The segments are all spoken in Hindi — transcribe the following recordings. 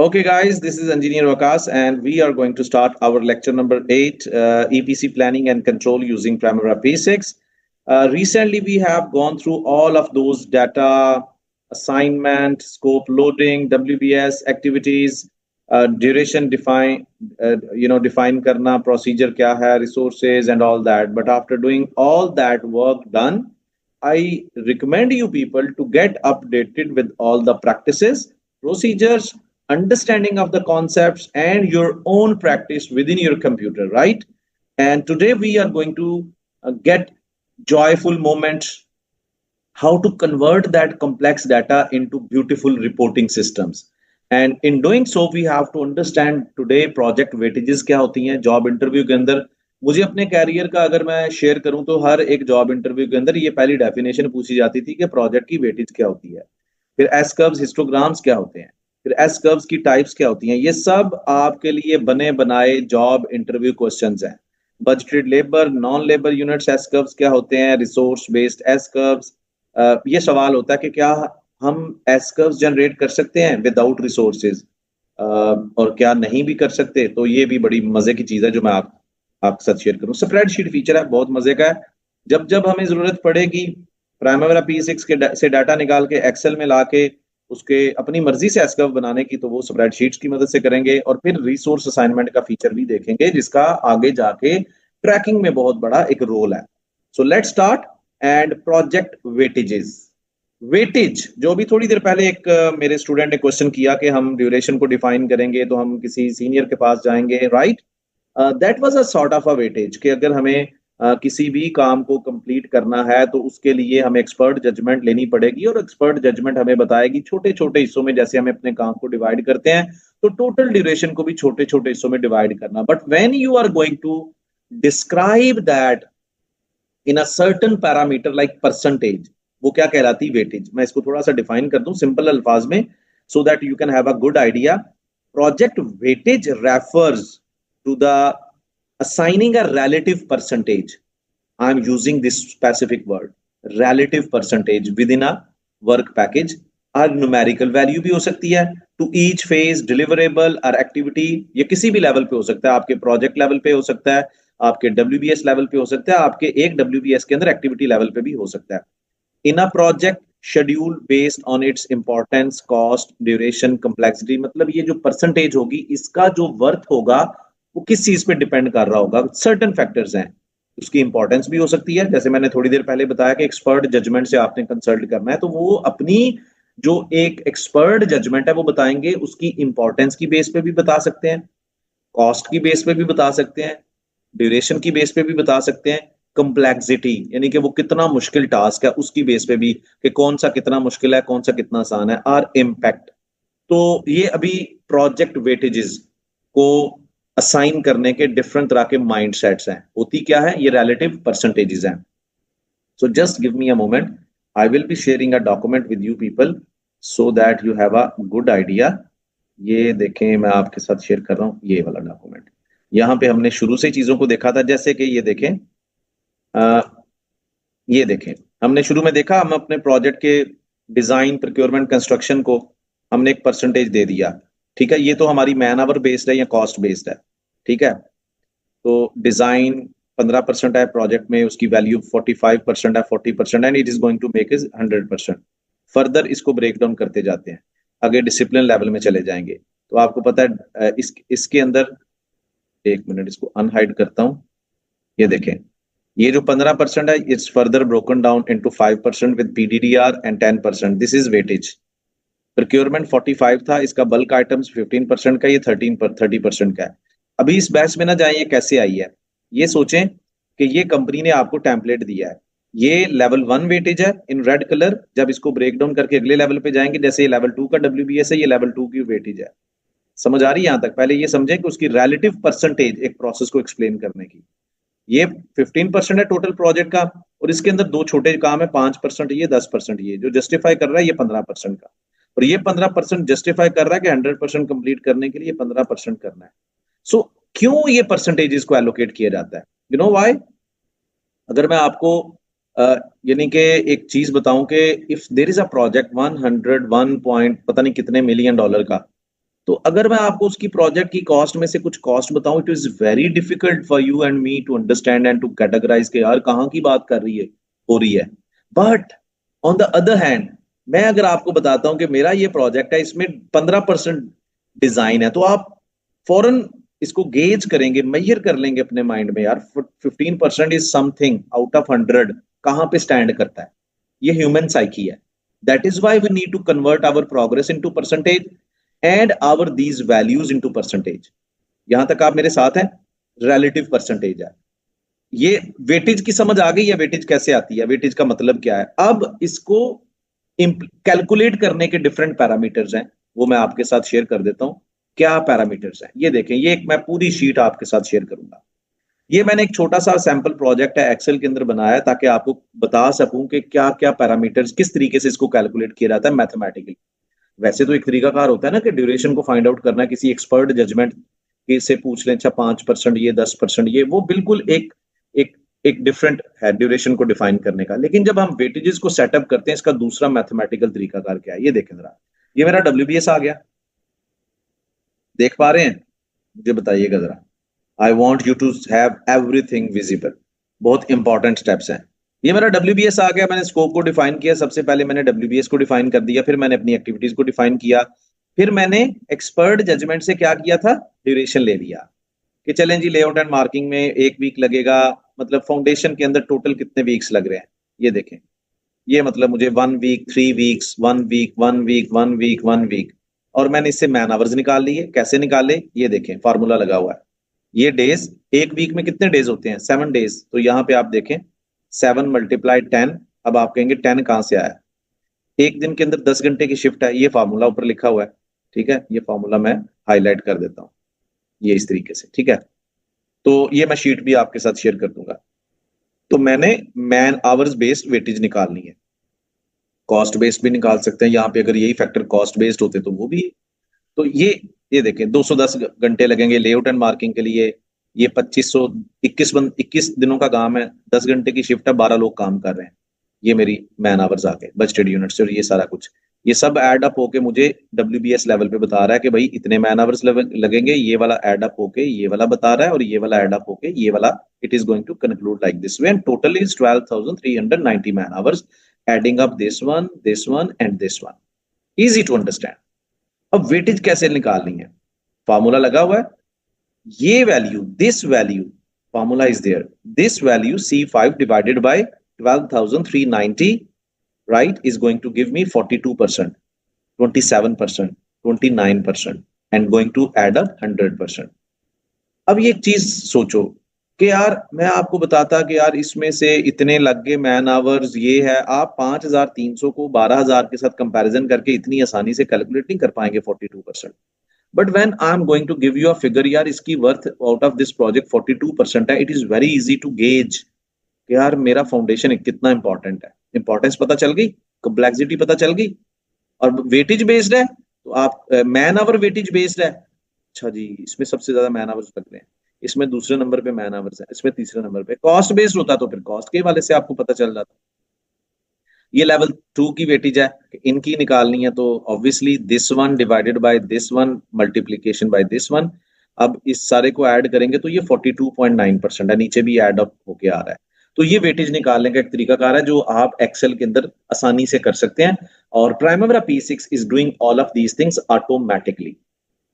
Okay, guys, this is Engineer Vakas, and we are going to start our lecture number 8, EPC planning and control using Primavera P6. Recently, we have gone through all of those data, assignment, scope loading, WBS activities, duration define karna, procedure kya hai, resources and all that. But after doing all that work done, I recommend you people to get updated with all the practices, procedures, understanding of the concepts and your own practice within your computer, right? And today we are going to get joyful moments, how to convert that complex data into beautiful reporting systems. And in doing so, we have to understand today project weightages क्या होती हैं जॉब इंटरव्यू के अंदर. मुझे अपने कैरियर का अगर मैं शेयर करूं तो हर एक जॉब इंटरव्यू के अंदर ये पहली डेफिनेशन पूछी जाती थी कि प्रोजेक्ट की वेटेज क्या होती है, फिर एस कर्व्स हिस्टोग्राम्स क्या होते हैं, फिर एस कर्व्स की टाइप्स क्या होती हैं. ये सब आपके लिए बने बनाए जॉब इंटरव्यू क्वेश्चंस हैं. Budgeted labour, non labour units S curves क्या होते हैं, रिसोर्स बेस्ड एस कर्व्स. ये सवाल होता है कि क्या हम एस कर्व्स जनरेट कर सकते हैं विदाउट रिसोर्सेज और क्या नहीं भी कर सकते. तो ये भी बड़ी मजे की चीज है जो मैं आपके साथ शेयर करूं. स्प्रेडशीट फीचर है, बहुत मजे का है. जब जब हमें जरूरत पड़ेगी प्राइमवेरा P6 से डाटा निकाल के एक्सेल में लाके उसके अपनी मर्जी से एस कर्व बनाने की, तो वो स्प्रेडशीट्स की मदद से करेंगे. और फिर रिसोर्स असाइनमेंट का फीचर भी देखेंगे जिसका आगे जाके ट्रैकिंग में बहुत बड़ा एक रोल है. So let's start. And project weightages. Weightage जो भी थोड़ी देर पहले एक मेरे स्टूडेंट ने क्वेश्चन किया कि हम ड्यूरेशन को डिफाइन करेंगे तो हम किसी सीनियर के पास जाएंगे, right? That was a sort of a weightage कि अगर हमें किसी भी काम को कंप्लीट करना है तो उसके लिए हमें एक्सपर्ट जजमेंट लेनी पड़ेगी और एक्सपर्ट जजमेंट हमें बताएगी छोटे छोटे हिस्सों में, जैसे हमें अपने काम को डिवाइड करते हैं तो टोटल ड्यूरेशन को भी छोटे छोटे हिस्सों में डिवाइड करना. But when you are going to describe that in a certain parameter like percentage, वो क्या कहलाती है? वेटेज. मैं इसको थोड़ा सा डिफाइन कर दूं सिंपल अल्फाज में so that you can have a good idea. Project weightage refers to the assigning a relative percentage. I'm using this specific word, relative percentage, within a work package. और numerical value भी हो सकती है to each phase, deliverable or activity. ये किसी भी लेवल पे हो सकता है, आपके प्रोजेक्ट लेवल पे हो सकता है, आपके WBS लेवल पे हो सकता है, आपके एक WBS के अंदर एक्टिविटी लेवल पे भी हो सकता है. In a project schedule based on its importance, cost, duration, complexity. मतलब ये जो परसेंटेज होगी इसका जो वर्थ होगा वो किस चीज पे डिपेंड कर रहा होगा. सर्टेन फैक्टर्स हैं. उसकी इंपॉर्टेंस भी हो सकती है, जैसे मैंने थोड़ी देर पहले बताया कि एक्सपर्ट जजमेंट से आपने कंसल्ट करना है तो वो अपनी जो एक एक्सपर्ट जजमेंट है वो बताएंगे. उसकी इंपॉर्टेंस की बेस पे भी बता सकते हैं, कॉस्ट की बेस पे भी बता सकते हैं, ड्यूरेशन की बेस पे भी बता सकते हैं, कंप्लेक्सिटी यानी कि वो कितना मुश्किल टास्क है उसकी बेस पे भी कि कौन सा कितना मुश्किल है, कौन सा कितना आसान है, और इम्पैक्ट. तो ये अभी प्रोजेक्ट वेटेजेस को असाइन करने के डिफरेंट तरह के माइंडसेट्स हैं. होती क्या है? ये रिलेटिव परसेंटेजेस हैं. So just give me a moment. I will be sharing a document with you people so that you have a good idea. ये देखें, मैं आपके साथ शेयर कर रहा हूँ ये वाला डॉक्यूमेंट. यहाँ पे हमने शुरू से चीजों को देखा था, जैसे कि ये देखें, ये देखें, हमने शुरू में देखा हम अपने प्रोजेक्ट के डिजाइन, प्रोक्योरमेंट, कंस्ट्रक्शन को हमने एक परसेंटेज दे दिया. ठीक है, ये तो हमारी मैन आवर बेस्ड है या कॉस्ट बेस्ड है. ठीक है, तो डिजाइन 15% है प्रोजेक्ट में, उसकी वैल्यू 45% है, 40% and it is going to make is 100%. Further इसको ब्रेक डाउन करते जाते हैं, आगे डिसिप्लिन लेवल में चले जाएंगे. तो आपको पता है इसके अंदर, एक मिनट इसको अनहाइड करता हूं. ये देखें, ये जो 15% है it's further broken down into 5% with PDDR and 10%. This is weightage. Procurement 45 था, इसका बल्क आइटम्स 15% का, ये 30% का है. अभी इस बैच में ना जाए ये कैसे आई है, ये सोचें कि ये कंपनी ने आपको टेम्पलेट दिया है. ये लेवल 1 वेटेज है इन रेड कलर. जब इसको ब्रेक डाउन करके अगले लेवल पे जाएंगे, जैसे ये लेवल 2 का WBS है, ये लेवल 2 की वेटेज है. समझ आ रही है यहां तक? पहले ये समझें कि उसकी रिलेटिव परसेंटेज एक प्रोसेस को एक्सप्लेन करने की. ये 15% है टोटल प्रोजेक्ट का और इसके अंदर दो छोटे काम है, 5% ये, 10% ये. जो जस्टिफाई कर रहा है ये 15% का, और ये 15% जस्टिफाई कर रहा है कि 100% कंप्लीट करने के लिए 15% करना है. सो क्यों ये परसेंटेजेस को एलोकेट किया जाता है? You know why? अगर मैं आपको यानी कि एक चीज बताऊं कि if there is a project 101 point पता नहीं कितने $1 million का, तो अगर मैं आपको उसकी प्रोजेक्ट की कॉस्ट में से कुछ कॉस्ट बताऊं, it is very difficult for you and me to understand and to categorise के यार कहाँ की बात कर रही है, हो रही है। But on the other hand, मैं अगर आपको बताता हूं कि मेरा ये प्रोजेक्ट है, इसमें 15% डिजाइन है, तो आप फौरन इसको गेज करेंगे, मेजर कर लेंगे अपने माइंड में, यार 15% इज समथिंग आउट ऑफ 100, कहाँ पे स्टैंड करता है। ये ह्यूमन साइकी है। That is why we need to convert our progress into percentage and our these values into percentage. यहां तक आप मेरे साथ हैं? रिलेटिव परसेंटेज है ये। वेटेज की समझ आ गई है? वेटेज कैसे आती है, वेटेज का मतलब क्या है? अब इसको कैलकुलेट करने के डिफरेंट पैरामीटर्स हैं, वो मैं आपके साथ शेयर कर देता हूं। क्या पैरामीटर्स हैं ये देखें, ये एक मैं पूरी शीट आपके साथ शेयर करूंगा। ये मैंने एक छोटा सा सैंपल प्रोजेक्ट है एक्सेल के अंदर बनाया है, ताकि आपको बता सकूं कि क्या क्या पैरामीटर्स, किस तरीके से इसको कैलकुलेट किया जाता है मैथमेटिकली। वैसे तो एक तरीकाकार होता है ना कि ड्यूरेशन को फाइंड आउट करना, किसी एक्सपर्ट जजमेंट से पूछ लें, अच्छा 5% ये 10% ये, वो बिल्कुल एक एक एक डिफरेंट है ड्यूरेशन को डिफाइन करने का। लेकिन जब हम वेटेजेस को सेटअप करते हैं, इसका दूसरा मैथमेटिकल तरीकाकार क्या है, ये देखें जरा। ये मेरा WBS आ गया, देख पा रहे हैं? मुझे बताइएगा जरा। I want you to have everything visible. बहुत इंपॉर्टेंट स्टेप्स हैं। ये मेरा WBS आ गया, मैंने स्कोप को डिफाइन किया। सबसे पहले मैंने WBS को डिफाइन कर दिया, फिर मैंने अपनी एक्टिविटीज को डिफाइन किया, फिर मैंने एक्सपर्ट जजमेंट से क्या किया था, ड्यूरेशन ले लिया कि चलें जी लेआउट एंड मार्किंग में 1 वीक लगेगा, मतलब फाउंडेशन के अंदर टोटल कितने वीक्स लग रहे हैं ये देखें। ये मतलब मुझे 1 week, 3 weeks, 1 week, 1 week, 1 week, 1 week, और मैंने इससे मैन आवर्स निकाल लिए। कैसे निकाले ये देखें, फार्मूला लगा हुआ है। ये डेज, 1 वीक में कितने डेज होते हैं, 7 डेज। तो यहाँ पे आप देखें 7 × 10। अब आप कहेंगे 10 कहाँ से आया? एक दिन के अंदर 10 घंटे की शिफ्ट है, ये फार्मूला ऊपर लिखा हुआ है। ठीक है, ये फार्मूला मैं हाईलाइट कर देता हूँ, ये इस तरीके से। ठीक है, तो ये मैं शीट भी आपके साथ शेयर कर दूंगा। तो मैंने मैन आवर्स बेस्ड वेटेज निकालनी है, कॉस्ट बेस्ड भी निकाल सकते हैं यहाँ पे, अगर यही फैक्टर कॉस्ट बेस्ड होते तो वो भी। तो ये देखें 210 घंटे लगेंगे लेआउट एंड मार्किंग के लिए। ये 21 दिनों का काम है, 10 घंटे की शिफ्ट है, 12 लोग काम कर रहे हैं। ये मेरी मैन आवर्स आ गए बजटेड यूनिट्स, और ये सारा कुछ, ये सब ऐड अप होके मुझे WBS लेवल पे बता रहा है कि भाई इतने मैन आवर्स लगेंगे। ये वाला ऐड अप होके ये वाला बता रहा है, और ये वाला ऐड अप होके ये वाला। It is going to conclude like this way, and total is 12,390 man hours, adding up this one and this one. Easy to understand. अब वेटेज कैसे निकालनी है, फॉर्मूला लगा हुआ है। ये value, this value, formula is there, this value C5 divided by 12,390, right, is going to give me 42%, 27%, 29%, and going to add up 100%. अब ये एक चीज सोचो कि यार मैं आपको बताता कि यार इसमें से इतने लग गए मैन आवर्स, ये है, आप 5,300 को 12,000 के साथ कंपैरिजन करके इतनी आसानी से कैलकुलेट नहीं कर पाएंगे 42%। But when I am going to give you a figure, यार इसकी worth out of this project 42% है, it is very easy to gauge कि यार मेरा फाउंडेशन कितना इंपॉर्टेंट है। इंपॉर्टेंस पता चल गई, कॉम्प्लेक्सिटी पता चल गई, और वेटेज बेस्ड है, तो आप मैन आवर वेटेज बेस्ड है। अच्छा जी, इसमें सबसे ज्यादा मैन आवर्स लग रहे हैं, इसमें दूसरे नंबर पे मैन आवर्स है, इसमें तीसरे नंबर पे। कॉस्ट बेस्ड होता तो फिर कॉस्ट के वाले से आपको पता चल जाता। ये लेवल 2 की वेटेज है, इनकी निकालनी है, तो obviously this one divided by this one multiplication by this one. अब इस सारे को ऐड करेंगे तो ये 42.9% है, नीचे भी ऐड अप होके आ रहा है। तो ये वेटेज निकालने का एक तरीकाकार है जो आप एक्सेल के अंदर आसानी से कर सकते हैं, और प्राइमरा P6 is doing all of these things automatically.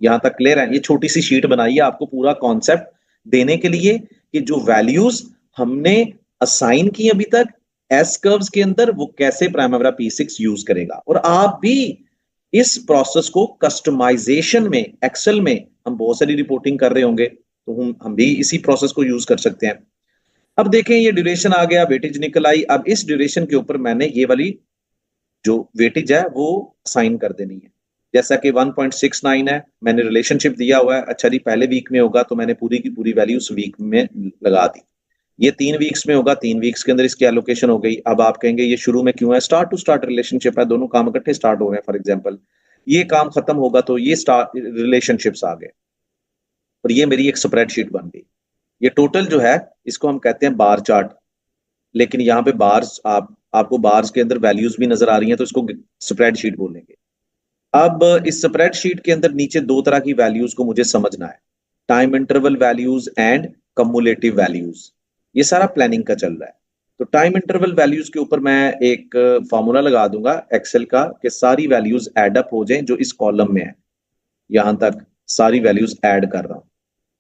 यहां तक क्लियर है? ये छोटी सी शीट बनाई है आपको पूरा कॉन्सेप्ट देने के लिए कि जो वैल्यूज हमने असाइन की अभी तक एस कर्व्स के अंदर, वो कैसे प्राइमरा P6 यूज करेगा। और आप भी इस प्रोसेस को कस्टमाइजेशन में, एक्सेल में हम बहुत सारी रिपोर्टिंग कर रहे होंगे, तो हम भी इसी प्रोसेस को यूज कर सकते हैं। अब देखें ये ड्यूरेशन आ गया, वेटेज निकल आई। अब इस ड्यूरेशन के ऊपर मैंने ये वाली जो वेटेज है वो साइन कर देनी है। जैसा कि 1.69 है, मैंने रिलेशनशिप दिया हुआ है। अच्छा जी, पहले वीक में होगा तो मैंने पूरी की पूरी वैल्यू उस वीक में लगा दी। ये 3 वीक्स में होगा, 3 वीक्स के अंदर इसकी एलोकेशन हो गई। अब आप कहेंगे ये शुरू में क्यों है? स्टार्ट टू स्टार्ट रिलेशनशिप है, दोनों काम इकट्ठे स्टार्ट हो रहे हैं। फॉर एग्जाम्पल ये काम खत्म होगा तो ये स्टार्ट रिलेशनशिप्स आ गए, और ये मेरी एक स्प्रेडशीट बन गई। ये टोटल जो है इसको हम कहते हैं बार चार्ट, लेकिन यहाँ पे बार्स, आपको बार्स के अंदर वैल्यूज भी नजर आ रही हैं, तो इसको स्प्रेडशीट बोलेंगे। अब इस स्प्रेडशीट के अंदर नीचे दो तरह की वैल्यूज को मुझे समझना है, time interval values and cumulative values. ये सारा प्लानिंग का चल रहा है। तो टाइम इंटरवल वैल्यूज के ऊपर मैं एक फॉर्मूला लगा दूंगा एक्सेल का कि सारी वैल्यूज एड अप हो जाएं जो इस कॉलम में है, यहां तक सारी वैल्यूज ऐड कर रहा हूं,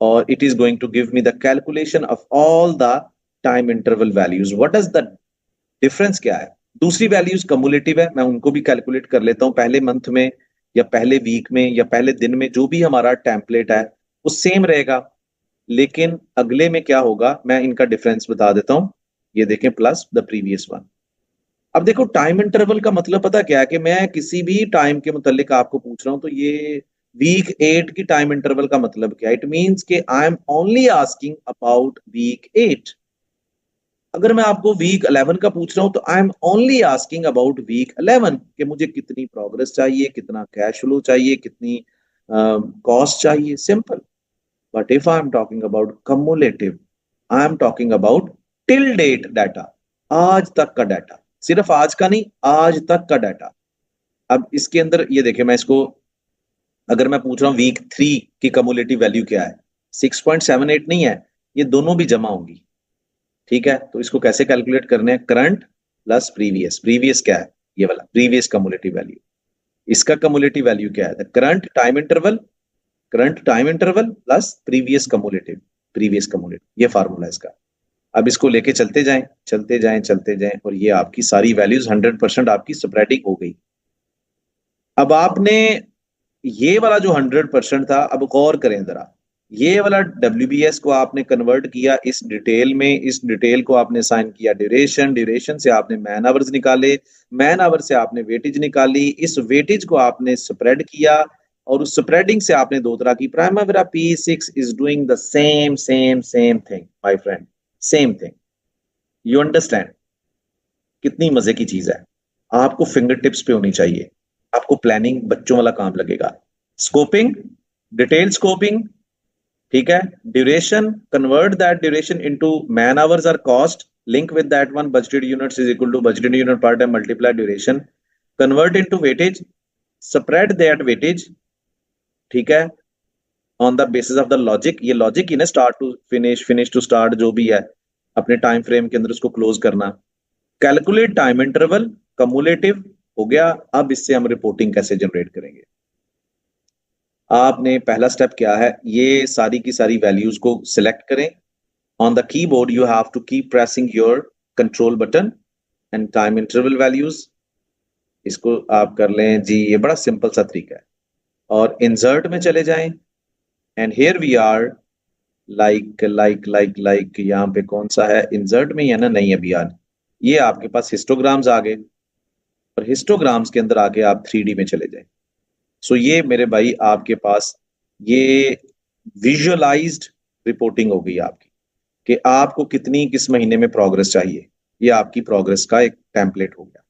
और it is going to give me the calculation of all the time interval values. What is the difference, क्या है? दूसरी वैल्यूज कम्युलेटिव है, मैं उनको भी कैलकुलेट कर लेता हूं पहले मंथ में या पहले वीक में या पहले दिन में, जो भी हमारा टेम्पलेट है वो सेम रहेगा। लेकिन अगले में क्या होगा, मैं इनका डिफरेंस बता देता हूं। ये देखें, प्लस द प्रीवियस वन। अब देखो, टाइम इंटरवल का मतलब पता क्या है कि मैं किसी भी टाइम के मुतालिक आपको पूछ रहा हूं, तो ये वीक 8 की टाइम इंटरवल का मतलब क्या है? इट मींस कि I am only asking about week 8। अगर मैं आपको वीक 11 का पूछ रहा हूं तो I am only asking about week 11 कि मुझे कितनी प्रोग्रेस चाहिए, कितना कैश फ्लो चाहिए, कितनी कॉस्ट चाहिए, simple. But if I am talking about cumulative, I am talking about till date data, आज तक का डाटा, सिर्फ आज का नहीं, आज तक का डाटा। अब इसके अंदर ये देखिए, मैं इसको अगर मैं पूछ रहा हूँ वीक 3 की कम्युलेटिव वैल्यू क्या है, 6.78 नहीं है, ये दोनों भी जमा होंगी। ठीक है, तो इसको कैसे कैलकुलेट करने हैं? Current plus previous. प्रीवियस क्या है? ये वाला प्रीवियस कम्युलेटिव वैल्यू। इसका कम्युलेटिव वैल्यू क्या है? Current time interval, current time interval plus previous cumulative, previous cumulative, ये फार्मूला है इसका। अब इसको लेके चलते जाएं, चलते जाएं, चलते जाएं, और ये आपकी सारी वैल्यूज 100% आपकी स्प्रेडिंग हो गई। अब आपने ये वाला जो 100% था, अब गौर करें जरा, ये वाला WBS को आपने कन्वर्ट किया इस डिटेल में, इस डिटेल को आपने साइन किया ड्यूरेशन, ड्यूरेशन से आपने मैन आवर्स निकाले, मैन आवर से आपने वेटेज निकाली, इस वेटेज को आपने स्प्रेड किया, और उस स्प्रेडिंग से आपने दो तरह की primary P6 is doing the same same same thing my friend, same thing. You understand? कितनी मजे की चीज है, आपको फिंगर टिप्स पे होनी चाहिए। आपको प्लानिंग बच्चों वाला काम लगेगा। स्कोपिंग, डिटेल स्कोपिंग, ठीक है, duration, convert that duration into man hours or cost, link with that one, budgeted units is equal to budgeted unit per time multiply duration, convert into weightage, spread that weightage, ठीक है, on the basis of the logic. ये लॉजिक ही ना, start to finish, finish to start, जो भी है अपने टाइम फ्रेम के अंदर उसको क्लोज करना। कैलकुलेट टाइम इंटरवल, कम्युलेटिव हो गया। अब इससे हम रिपोर्टिंग कैसे जनरेट करेंगे? आपने पहला स्टेप क्या है, ये सारी की सारी वैल्यूज को सिलेक्ट करें। On the keyboard you have to keep pressing your control button and time interval values, इसको आप कर लें जी। ये बड़ा सिंपल सा तरीका है। और इंसर्ट में चले जाएं, and here we are, like यहाँ पे कौन सा है, इंसर्ट में ही है ना? नहीं, अभी यार ये आपके पास हिस्टोग्राम्स आ गए, और हिस्टोग्राम्स के अंदर आके आप 3D में चले जाएं। सो ये मेरे भाई आपके पास ये विजुअलाइज्ड रिपोर्टिंग हो गई आपकी, कि आपको कितनी किस महीने में प्रोग्रेस चाहिए। ये आपकी प्रोग्रेस का एक टेम्पलेट हो गया।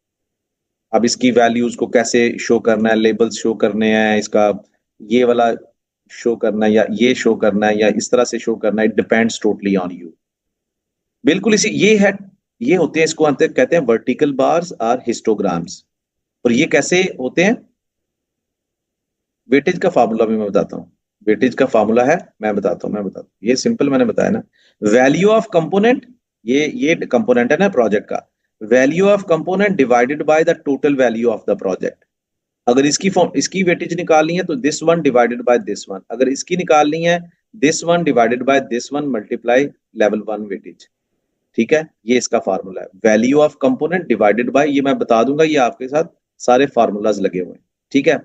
अब इसकी वैल्यूज को कैसे शो करना है, लेबल्स शो करने हैं, इसका ये वाला शो करना है या ये शो करना है या इस तरह से शो करना है, it depends totally on you. बिल्कुल इसी ये है, ये होते हैं, इसको कहते हैं वर्टिकल बार्स और हिस्टोग्राम्स। और ये कैसे होते हैं? वेटेज का फार्मूला भी मैं बताता हूँ। वेटेज का फार्मूला है, मैं बताता हूँ, ये सिंपल मैंने बताया ना। वैल्यू ऑफ कंपोनेंट, ये कंपोनेंट है ना प्रोजेक्ट का, value of component divided by the total value of the project. अगर इसकी वेटेज निकालनी है तो this one divided by this one, अगर इसकी निकालनी है this one divided by this one multiply level one weightage. ठीक है, ये इसका फार्मूला है, value of component divided bye, ये मैं बता दूंगा, ये आपके साथ सारे फार्मूलाज लगे हुए हैं। ठीक है,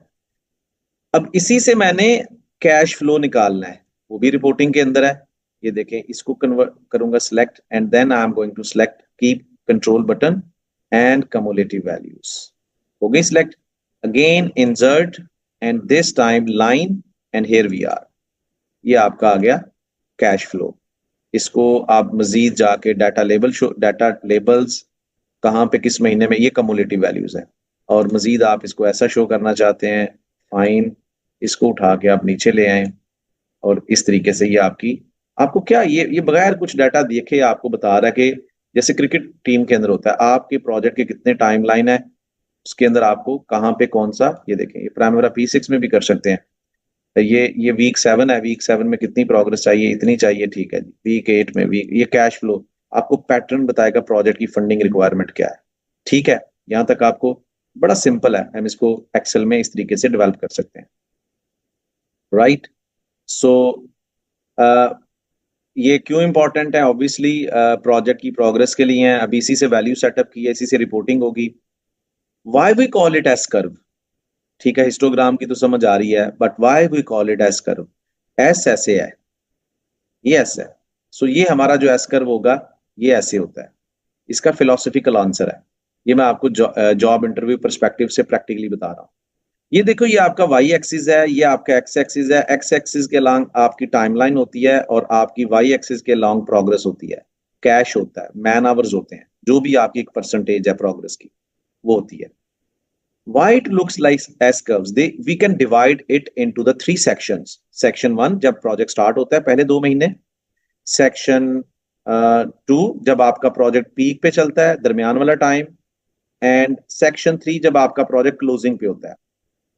अब इसी से मैंने कैश फ्लो निकालना है, वो भी रिपोर्टिंग के अंदर है। ये देखें, इसको कन्वर्ट करूंगा select, and then I am going to select keep control button and cumulative values. हो गई select, again insert, and this time line, and here we are, ये आपका आ गया कैश फ्लो। इसको आप मजीद जाके data label show, data labels कहाँ पे किस महीने में, ये कम्युलेटिव वैल्यूज है। और मजीद आप इसको ऐसा शो करना चाहते हैं, फाइन, इसको उठा के आप नीचे ले आए, और इस तरीके से ये आपको क्या, ये बगैर कुछ डाटा देखे आपको बता रहा है कि जैसे क्रिकेट टीम के अंदर होता है, आपके प्रोजेक्ट के कितने टाइमलाइन है, उसके अंदर आपको कहाँ पे कौन सा, ये देखें, ये प्राइमरी P6 में भी कर सकते हैं। ये वीक 7 है, वीक 7 में कितनी प्रोग्रेस चाहिए, इतनी चाहिए, ठीक है जी। वीक 8 में वीक, ये कैश फ्लो आपको पैटर्न बताएगा प्रोजेक्ट की फंडिंग रिक्वायरमेंट क्या है। ठीक है, यहाँ तक आपको बड़ा सिंपल है, हम इसको एक्सेल में इस तरीके से डेवलप कर सकते हैं। राइट, सो ये क्यों इंपॉर्टेंट है, ऑब्वियसली प्रोजेक्ट की प्रोग्रेस के लिए है। अभी इसी से वैल्यू सेटअप की है, इसी से रिपोर्टिंग होगी। Why we call it S curve, ठीक है, हिस्टोग्राम की तो समझ आ रही है, but why we call it S curve, S ऐसे है, ये ऐसा है। सो ये हमारा जो एस कर्व होगा ये ऐसे होता है। इसका फिलोसफिकल आंसर है, ये मैं आपको जॉब इंटरव्यू परस्पेक्टिव से प्रैक्टिकली बता रहा हूँ। ये देखो, ये आपका वाई एक्सिस है, ये आपका एक्स एक्सिस है। एक्स एक्सिस के लॉन्ग आपकी टाइमलाइन होती है और आपकी वाई एक्सिस के लॉन्ग प्रोग्रेस होती है, कैश होता है, मैन आवर्स होते हैं, जो भी आपकी एक परसेंटेज है प्रोग्रेस की वो होती है। Why it looks like S curves? We can divide it into the 3 sections. Section 1 जब प्रोजेक्ट स्टार्ट होता है पहले 2 महीने, सेक्शन 2 जब आपका प्रोजेक्ट पीक पे चलता है दरमियान वाला टाइम, एंड सेक्शन 3 जब आपका प्रोजेक्ट क्लोजिंग पे होता है।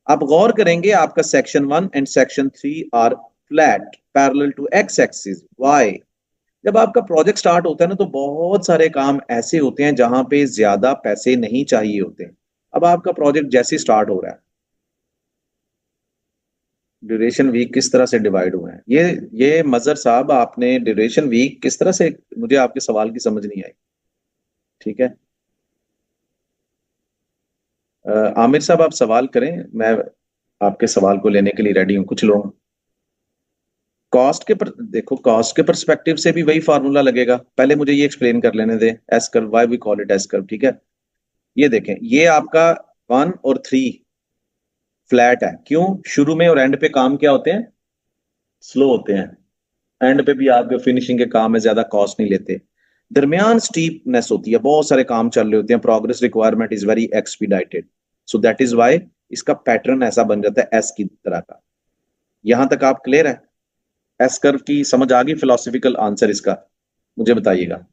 आप गौर करेंगे आपका section 1 and section 3 are flat parallel to X axis. Why? जब आपका प्रोजेक्ट स्टार्ट होता है ना, तो बहुत सारे काम ऐसे होते हैं जहां पे ज्यादा पैसे नहीं चाहिए होते। अब आपका प्रोजेक्ट जैसे स्टार्ट हो रहा है, ड्यूरेशन वीक किस तरह से डिवाइड हुए हैं, ये मजर साहब आपने ड्यूरेशन वीक किस तरह से, मुझे आपके सवाल की समझ नहीं आई। ठीक है, आमिर साहब आप सवाल करें, मैं आपके सवाल को लेने के लिए रेडी हूँ। कुछ लोग देखो, कॉस्ट के परस्पेक्टिव से भी वही फार्मूला लगेगा। पहले मुझे ये एक्सप्लेन कर लेने दे, S curve, why we call it S curve. ठीक है, ये देखें, ये आपका 1 और 3 फ्लैट है। क्यों? शुरू में और एंड पे काम क्या होते हैं, स्लो होते हैं। एंड पे भी आपके फिनिशिंग के काम में ज्यादा कॉस्ट नहीं लेते। दरमियान स्टीपनेस होती है, बहुत सारे काम चल रहे होते हैं, progress requirement is very expedited. So that is why इसका पैटर्न ऐसा बन जाता है एस की तरह का। यहां तक आप क्लियर है? एस कर्व की समझ आ गई? फिलोसफिकल आंसर इसका मुझे बताइएगा।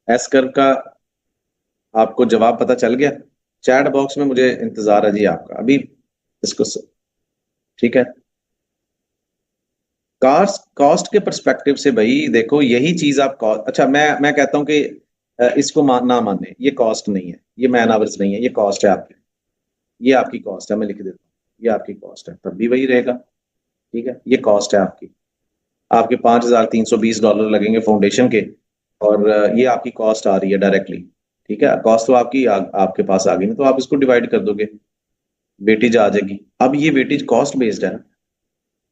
एस कर्व का आपको जवाब पता चल गया? चैट बॉक्स में मुझे इंतजार है जी आपका अभी इसको ठीक है, कॉस्ट कॉस्ट के परस्पेक्टिव से भाई देखो, यही चीज आप कॉस्ट, अच्छा मैं कहता हूं कि इसको ना माने, ये कॉस्ट नहीं है, ये मैन आवर्स नहीं है, ये कॉस्ट है आपकी। ये आपकी कॉस्ट है, मैं लिख देता हूँ, ये आपकी कॉस्ट है, तब भी वही रहेगा। ठीक है, ये कॉस्ट है आपकी, आपके $5,320 लगेंगे फाउंडेशन के, और ये आपकी कॉस्ट आ रही है डायरेक्टली। ठीक है, कॉस्ट तो आपकी आपके पास आ गई ना, तो आप इसको डिवाइड कर दोगे, वेटेज आ जाएगी। अब ये वेटेज कॉस्ट बेस्ड है ना,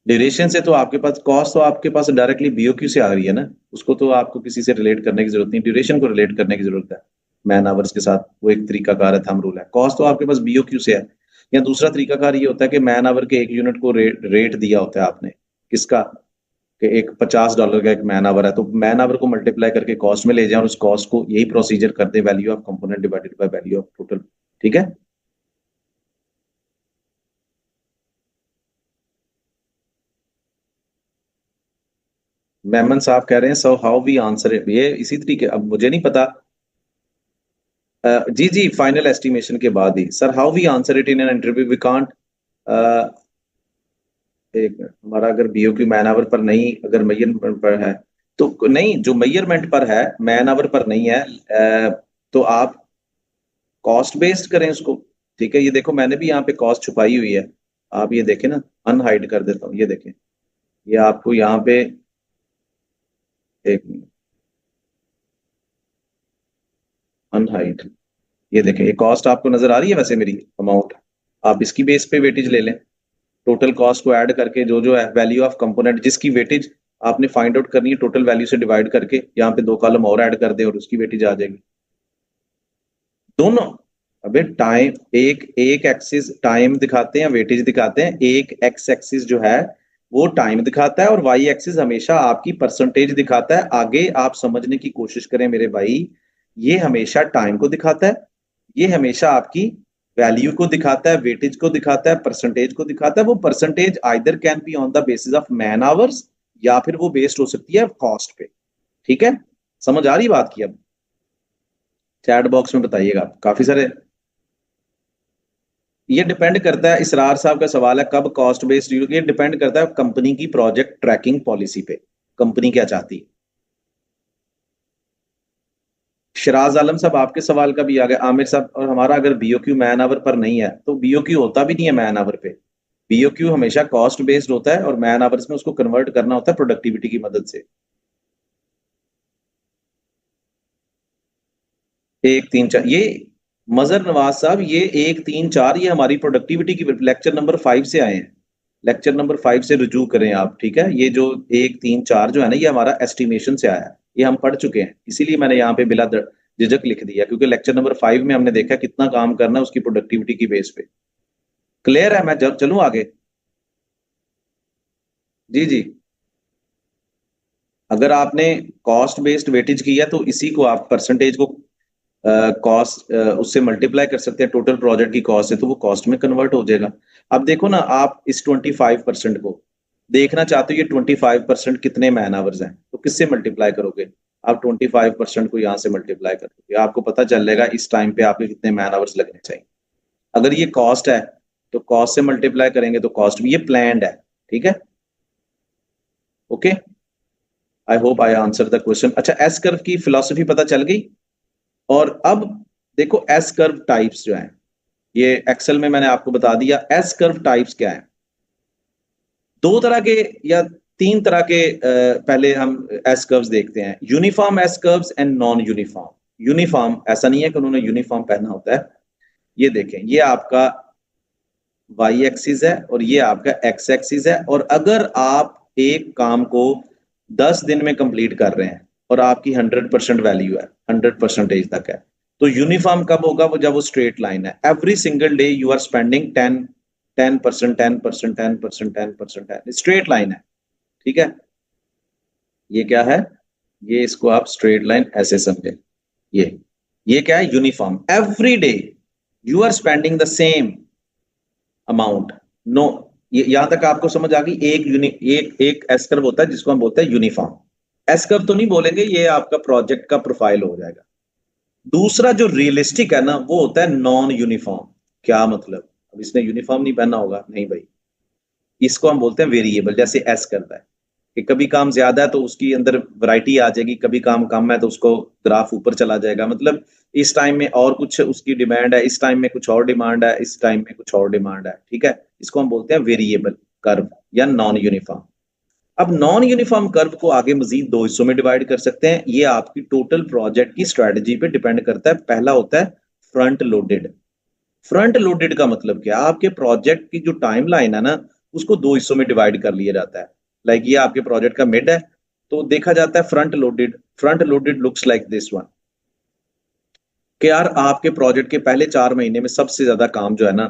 ड्यूरेशन से तो आपके पास कॉस्ट तो आपके पास डायरेक्टली बीओक्यू से आ रही है ना, उसको तो आपको किसी से रिलेट करने की जरूरत नहीं, ड्यूरेशन को रिलेट करने की जरूरत है मैन आवर्स के साथ। वो एक तरीका कार है, थंब रूल है। कॉस्ट तो आपके पास बीओक्यू से है। या दूसरा तरीका कार ये होता है कि मैन आवर के एक यूनिट को रेट दिया होता है आपने, किसका, कि एक $50 का एक मैन आवर है, तो मैन आवर को मल्टीप्लाई करके कॉस्ट में ले जाए और उस कॉस्ट को यही प्रोसीजर कर दे, value of component divided by value of total. ठीक है, मेमन साहब कह रहे हैं so how we answer it, ये इसी तरीके, अब मुझे नहीं पता। जी जी, फाइनल एस्टिमेशन के बाद ही sir, how we answer it in an interview, we can't. एक मिनट, हमारा अगर बीओक्यू मैन आवर पर नहीं, अगर मेजरमेंट पर है तो नहीं, जो मेजरमेंट पर है मैन आवर पर नहीं है, तो आप कॉस्ट बेस्ड करें उसको। ठीक है, ये देखो मैंने भी यहाँ पे कॉस्ट छुपाई हुई है, आप ये देखें ना, अनहाइड कर देता हूँ, ये देखें, ये आपको यहाँ पे, एक मिनट, अनहाइड, ये देखें, ये कॉस्ट आपको नजर आ रही है वैसे मेरी अमाउंट, आप इसकी बेस पे वेटेज ले लें, टोटल कॉस्ट को ऐड करके जो जो है वैल्यू ऑफ कंपोनेंट जिसकी वेटेज आपने फाइंड आउट करनी है, टोटल वैल्यू से डिवाइड करके यहाँ पे 2 कॉलम और ऐड कर दें और उसकी वेटेज आ जाएगी। दोनों, अबे टाइम, एक एक एक्सिस टाइम दिखाते हैं, वेटेज दिखाते हैं, एक एक्स एक्सिस जो है वो टाइम दिखाता है और वाई एक्सिस हमेशा आपकी परसेंटेज दिखाता है। आगे आप समझने की कोशिश करें मेरे भाई, ये हमेशा टाइम को दिखाता है, ये हमेशा आपकी वैल्यू को दिखाता है, वेटेज को दिखाता है, परसेंटेज को दिखाता है। वो percentage either can be on the basis of man hours, या फिर वो बेस्ड हो सकती है कॉस्ट पे। ठीक है, समझ आ रही बात की अब? चैट बॉक्स में बताइएगा, काफी सारे। ये डिपेंड करता है, इसरार साहब का सवाल है कब कॉस्ट बेस्ड, ये डिपेंड करता है कंपनी की प्रोजेक्ट ट्रैकिंग पॉलिसी पे, कंपनी क्या चाहती है। शराज आलम साहब आपके सवाल का भी आ गया, आमिर साहब, और हमारा अगर बीओक्यू मैन आवर पर नहीं है तो बीओक्यू होता भी नहीं है मैन आवर पे। बीओक्यू हमेशा कॉस्ट बेस्ड होता है और मैन आवर्स में उसको कन्वर्ट करना होता है प्रोडक्टिविटी की मदद से। 1 3 4 ये मजर नवाज साहब, ये 1 3 4 ये हमारी प्रोडक्टिविटी की लेक्चर नंबर 5 से आए हैं। लेक्चर नंबर 5 से रुजू करें आप, ठीक है। ये जो 1 3 4 जो है ना, ये हमारा एस्टिमेशन से आया है, ये हम पढ़ चुके हैं, इसीलिए मैंने यहाँ पे बिला झिझक लिख दिया, क्योंकि लेक्चर नंबर 5 में हमने देखा कितना काम करना है उसकी प्रोडक्टिविटी की बेस पे। क्लियर है? मैं जब चलूं आगे। जी जी। अगर आपने कॉस्ट बेस्ड वेटेज किया तो इसी को आप परसेंटेज को कॉस्ट उससे मल्टीप्लाई कर सकते हैं, टोटल प्रोजेक्ट की कॉस्ट है तो वो कॉस्ट में कन्वर्ट हो जाएगा। अब देखो ना, आप इस 25% को देखना चाहते हो, ये 25% कितने मैन आवर्स हैं, तो किससे मल्टीप्लाई करोगे? आप 25% को यहाँ से मल्टीप्लाई करोगे, आपको पता चल जाएगा इस टाइम पे आपके कितने मैन आवर्स लगने चाहिए। अगर ये कॉस्ट है तो कॉस्ट से मल्टीप्लाई करेंगे तो कॉस्ट भी, ये प्लान्ड है, ठीक है। Okay, I hope I answer the question. अच्छा, एस कर्व की फिलॉसफी पता चल गई। और अब देखो एस कर्व टाइप्स जो हैं, ये एक्सेल में मैंने आपको बता दिया एस कर्व टाइप्स क्या है। 2 तरह के या 3 तरह के पहले हम एस कर्व्स देखते हैं, uniform S curves and non uniform. Uniform ऐसा नहीं है कि उन्होंने यूनिफॉर्म पहना होता है। ये देखें, ये आपका वाई एक्सिस है और ये आपका एक्स एक्सिस है, और अगर आप एक काम को 10 दिन में कंप्लीट कर रहे हैं और आपकी 100% वैल्यू है, 100% तक है, तो यूनिफॉर्म कब होगा? वो जब वो स्ट्रेट लाइन है, every single day you are spending 10% 10% 10% 10% straight line है, ठीक है। ये क्या है? ये इसको आप स्ट्रेट लाइन ऐसे समझे। ये क्या है? Uniform. Every day you are spending the same amount. No, ये यहां तक आपको समझ आ गई। एक एस कर्व होता है जिसको हम बोलते हैं यूनिफॉर्म। एस कर्व तो नहीं बोलेंगे, ये आपका प्रोजेक्ट का प्रोफाइल हो जाएगा। दूसरा जो रियलिस्टिक है ना, वो होता है नॉन यूनिफॉर्म। क्या मतलब? अब इसने यूनिफॉर्म नहीं पहना होगा, नहीं भाई, इसको हम बोलते हैं वेरिएबल। जैसे एस करता है कि कभी काम ज्यादा है तो उसकी अंदर वैरायटी आ जाएगी, कभी काम कम है तो उसको ग्राफ ऊपर चला जाएगा। मतलब इस टाइम में और कुछ उसकी डिमांड है, इस टाइम में कुछ और डिमांड है, इस टाइम में कुछ और डिमांड है, ठीक है। इसको हम बोलते हैं वेरिएबल कर्व या नॉन यूनिफॉर्म। अब नॉन यूनिफॉर्म कर्व को आगे मजीद 2 हिस्सों में डिवाइड कर सकते हैं। ये आपकी टोटल प्रोजेक्ट की स्ट्रेटजी पे डिपेंड करता है। पहला होता है फ्रंट लोडेड। फ्रंट लोडेड का मतलब क्या? आपके प्रोजेक्ट की जो टाइम लाइन है ना, उसको 2 हिस्सों में डिवाइड कर लिया जाता है। लाइक ये आपके प्रोजेक्ट का मिड है तो देखा जाता है front loaded. Front loaded looks like this one, कि यार आपके प्रोजेक्ट के पहले 4 महीने में सबसे ज्यादा काम जो है ना,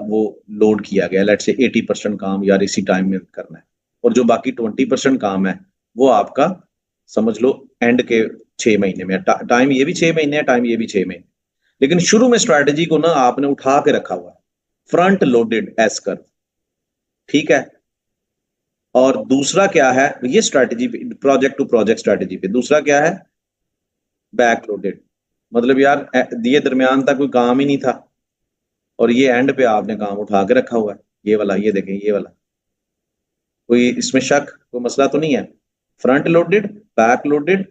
वो लोड किया गया, लेट्स से 80% काम यार इसी टाइम में करना है, और जो बाकी 20% काम है वो आपका समझ लो एंड के 6 महीने में। टाइम ये भी 6 महीने है, टाइम ये भी 6 महीने। लेकिन शुरू में स्ट्रैटेजी को ना आपने उठा के रखा हुआ है, फ्रंट लोडेड एस कर्व, ठीक है। और दूसरा क्या है? ये strategy project to project strategy पे। दूसरा क्या है? Back loaded. मतलब यार दिए दरमियान तक कोई काम ही नहीं था और ये एंड पे आपने काम उठा के रखा हुआ है। ये वाला, ये देखें, ये वाला, कोई इसमें शक, कोई मसला तो नहीं है। फ्रंट लोडेड, बैक लोडेड,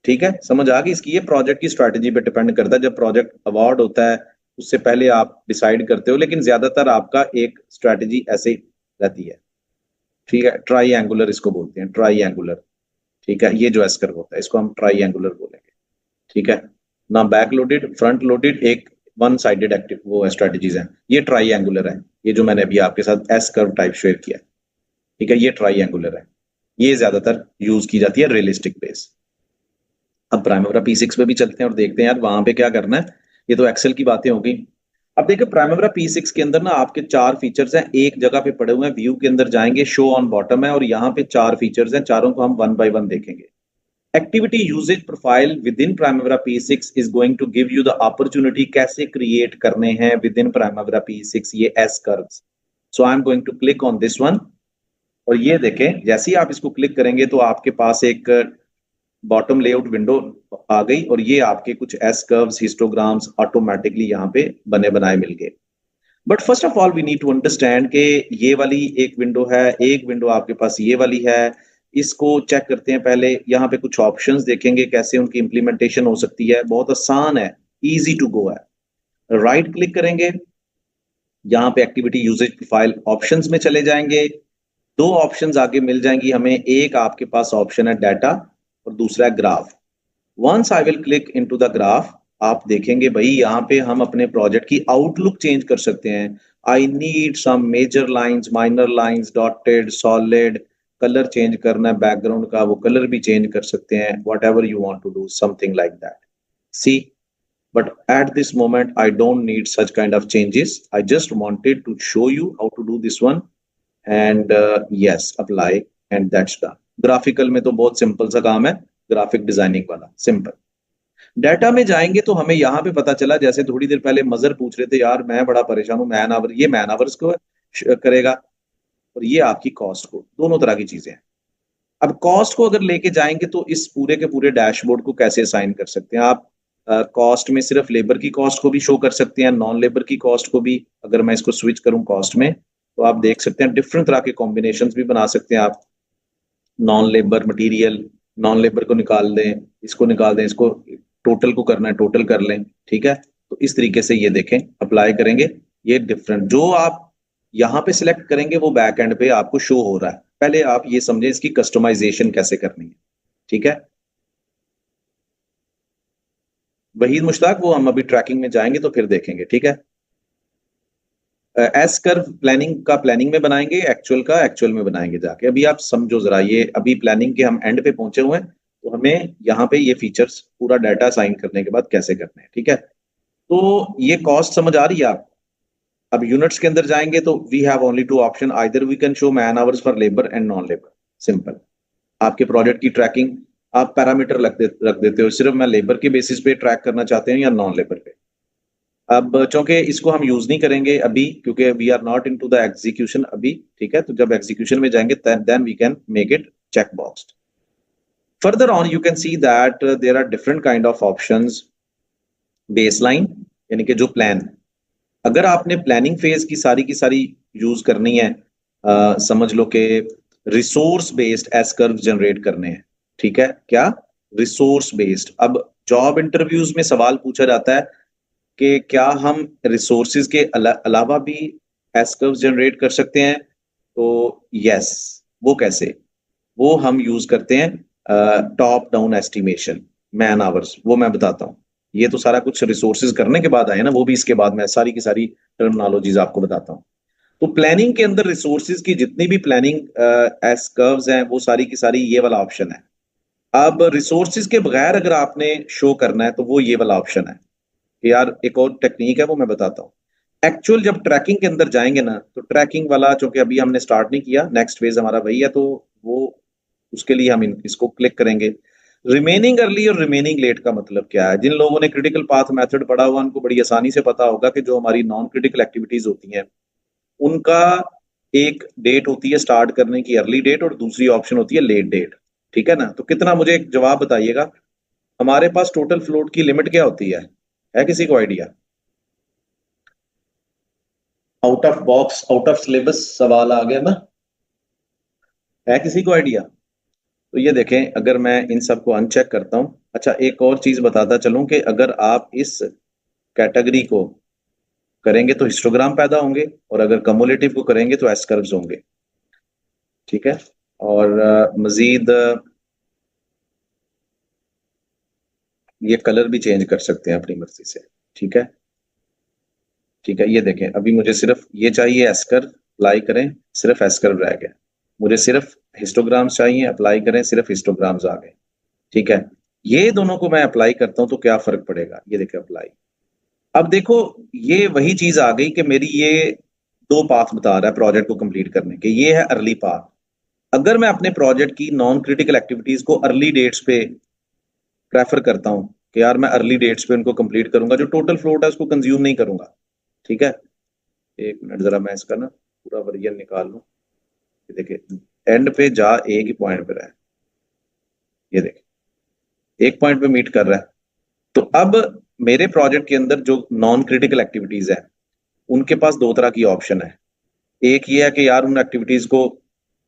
ठीक है, समझ आ गई इसकी। ये प्रोजेक्ट की स्ट्रैटेजी पे डिपेंड करता है। जब प्रोजेक्ट अवार्ड होता है उससे पहले आप डिसाइड करते हो, लेकिन ज्यादातर आपका एक स्ट्रैटेजी ऐसे ही रहती है, ठीक है। ट्राई एंगुलर इसको बोलते हैं, ट्राई एंगुलर, ठीक है। ये जो एस्कर होता है इसको हम ट्राई एंगुलर बोलेंगे, ठीक है ना। बैक लोडेड, फ्रंट लोडेड एक वन साइडेड एक्टिव वो स्ट्रेटजीज हैं। ये ट्राई एंगुलर है, ये जो मैंने अभी आपके साथ एस कर्व टाइप शेयर किया, ठीक है, ये ट्राई एंगुलर है। ये ज्यादातर यूज की जाती है रियलिस्टिक बेस। अब प्राइमेरा P6 पे भी चलते हैं और देखते हैं यार वहां पे क्या करना है। ये तो एक्सेल की बातें होगी। अब देखिए प्राइमेरा P6 के अंदर ना आपके 4 फीचर्स हैं, एक जगह पे पड़े हुए हैं। व्यू के अंदर जाएंगे, शो ऑन बॉटम है, और यहाँ पे 4 फीचर्स हैं, चारों को हम 1 बाय 1 देखेंगे। Activity usage profile within Primavera P6 is going to give you the opportunity कैसे क्रिएट करने हैं विद इन प्राइमेरा P6 ये S curves. So I am going to click on this one, और ये देखें जैसे ही आप इसको क्लिक करेंगे तो आपके पास एक बॉटम लेआउट विंडो आ गई और ये आपके कुछ एस कर्व्स हिस्टोग्राम्स ऑटोमेटिकली यहाँ पे बने बनाए मिल गए। But first of all we need to understand कि ये वाली एक विंडो है, एक विंडो आपके पास ये वाली है। इसको चेक करते हैं पहले। यहाँ पे कुछ ऑप्शंस देखेंगे कैसे उनकी इंप्लीमेंटेशन हो सकती है। बहुत आसान है, इजी टू गो है। राइट क्लिक करेंगे, यहाँ पे एक्टिविटी यूजेज प्रोफाइल ऑप्शंस में चले जाएंगे। दो ऑप्शंस आगे मिल जाएंगी हमें। एक आपके पास ऑप्शन है डाटा और दूसरा है graph. Once I will click into the graph, आप देखेंगे भाई यहाँ पे हम अपने प्रोजेक्ट की आउटलुक चेंज कर सकते हैं। I need some major lines, minor lines, dotted, solid, colour change करना है बैकग्राउंड का, वो कलर भी चेंज कर सकते हैं। Whatever you want to do something like that. See, but at this moment I don't need such kind of changes. I just wanted to show you how to do this one, and yes, apply, and that's done. Graphical में तो बहुत सिंपल सा काम है, ग्राफिक डिजाइनिंग वाला सिंपल। डाटा में जाएंगे तो हमें यहाँ पे पता चला, जैसे थोड़ी देर पहले मजर पूछ रहे थे यार मैं बड़ा परेशान हूँ, मैन आवर, ये मैन आवर्स को करेगा और ये आपकी कॉस्ट को, दोनों तरह की चीजें हैं। अब कॉस्ट को अगर लेके जाएंगे तो इस पूरे के पूरे डैशबोर्ड को कैसे असाइन कर सकते हैं आप। कॉस्ट में सिर्फ लेबर की कॉस्ट को भी शो कर सकते हैं, नॉन लेबर की कॉस्ट को भी। अगर मैं इसको स्विच करूं कॉस्ट में तो आप देख सकते हैं डिफरेंट तरह के कॉम्बिनेशन भी बना सकते हैं आप। Non labour material, non labour को निकाल दें, इसको निकाल दें, इसको टोटल को करना है टोटल कर लें। ठीक है, तो इस तरीके से ये देखें अप्लाई करेंगे। ये डिफरेंट जो आप यहाँ पे सिलेक्ट करेंगे वो बैक एंड पे आपको शो हो रहा है। पहले आप ये समझे इसकी कस्टमाइजेशन कैसे करनी है। ठीक है, वहीद मुश्ताक, वो हम अभी ट्रैकिंग में जाएंगे तो फिर देखेंगे। ठीक है, एस कर्व प्लानिंग का प्लानिंग में बनाएंगे, एक्चुअल का एक्चुअल में बनाएंगे जाके। अभी आप समझो जरा, ये अभी प्लानिंग के हम एंड पे पहुंचे हुए हैं तो हमें यहाँ पे ये फीचर्स पूरा डाटा साइन करने के बाद कैसे करने हैं। ठीक है, तो ये कॉस्ट समझ आ रही है आप। अब यूनिट्स के अंदर जाएंगे तो we have only two option, either we can show man hours for labour and non labour. Simple. आपके प्रोजेक्ट की ट्रैकिंग आप पैरामीटर रख देते हो, सिर्फ मैं लेबर के बेसिस पे ट्रैक करना चाहते हैं या नॉन लेबर पे। अब चूंकि इसको हम यूज नहीं करेंगे अभी क्योंकि we are not into the execution अभी। ठीक है, तो जब एग्जीक्यूशन में जाएंगे then we can make it check boxed. Further on you can see that there are different kind of options. Baseline यानी कि जो प्लान, अगर आपने प्लानिंग फेज की सारी यूज करनी है, समझ लो कि resource based S curve generate करने हैं। ठीक है, क्या रिसोर्स बेस्ड। अब जॉब इंटरव्यूज में सवाल पूछा जाता है कि क्या हम रिसोर्सेज के अलावा भी एस कर्व जनरेट कर सकते हैं। तो यस, वो कैसे, वो हम यूज करते हैं top down estimation, man hours, वो मैं बताता हूँ। ये तो सारा कुछ रिसोर्सेज करने के बाद आए ना, वो भी इसके बाद मैं सारी की सारी टर्मिनोलॉजीज आपको बताता हूँ। तो प्लानिंग के अंदर रिसोर्सेज की जितनी भी प्लानिंग एस कर्व्स हैं वो सारी की सारी ये वाला ऑप्शन है। अब रिसोर्सेज के बगैर अगर आपने शो करना है तो वो ये वाला ऑप्शन है। यार एक और टेक्निक है वो मैं बताता हूँ। एक्चुअल जब ट्रैकिंग के अंदर जाएंगे ना तो ट्रैकिंग वाला चूंकि अभी हमने स्टार्ट नहीं किया, नेक्स्ट फेज हमारा वही है, तो वो उसके लिए हम इसको क्लिक करेंगे। रिमेनिंग अर्ली और रिमेनिंग लेट का मतलब क्या है। जिन लोगों ने क्रिटिकल पाथ मेथड पढ़ा हुआ उनको बड़ी आसानी से पता होगा कि जो हमारी नॉन क्रिटिकल एक्टिविटीज होती हैं उनका एक डेट होती है स्टार्ट करने की, अर्ली डेट, और दूसरी ऑप्शन होती है लेट डेट। ठीक है ना, तो कितना, मुझे एक जवाब बताइएगा, हमारे पास टोटल फ्लोट की लिमिट क्या होती है किसी को idea. Out of box out of syllabus सवाल आ गया ना, है किसी को आइडिया। तो ये देखें, अगर मैं इन सबको अनचेक करता हूं। अच्छा, एक और चीज बताता चलूं कि अगर आप इस कैटेगरी को करेंगे तो हिस्टोग्राम पैदा होंगे और अगर कम्युलेटिव को करेंगे तो एस कर्व्स होंगे। ठीक है, और मजीद ये कलर भी चेंज कर सकते हैं अपनी मर्जी से। ठीक है, ठीक है, ये देखें अभी मुझे सिर्फ ये चाहिए एस कर्व, अप्लाई करें, सिर्फ एस कर्व रह गया। मुझे सिर्फ हिस्टोग्राम्स चाहिए, अप्लाई करें, सिर्फ हिस्टोग्राम्स आ गए। ठीक है, ये दोनों को मैं अप्लाई करता हूं तो क्या फर्क पड़ेगा, ये देखें अप्लाई। अब देखो, ये वही चीज आ गई कि मेरी ये दो पाथ बता रहा है प्रोजेक्ट को कंप्लीट करने के। ये है अर्ली पाथ। अगर मैं अपने प्रोजेक्ट की नॉन क्रिटिकल एक्टिविटीज को अर्ली डेट्स पे प्रेफर करता हूँ कि यार मैं अर्ली डेट्स पे उनको कंप्लीट करूंगा, जो टोटल फ्लोट है उसको कंज्यूम नहीं करूंगा। ठीक है, एक मिनट जरा मैं इसका ना पूरा वर्जन निकाल लूं। ये देखिए, एंड पे जा एक ही पॉइंट पे रहे, ये देखिए एक पॉइंट पे मीट कर रहा है। तो अब मेरे प्रोजेक्ट के अंदर जो नॉन क्रिटिकल एक्टिविटीज है उनके पास दो तरह की ऑप्शन है। एक ये है कि यार उन एक्टिविटीज को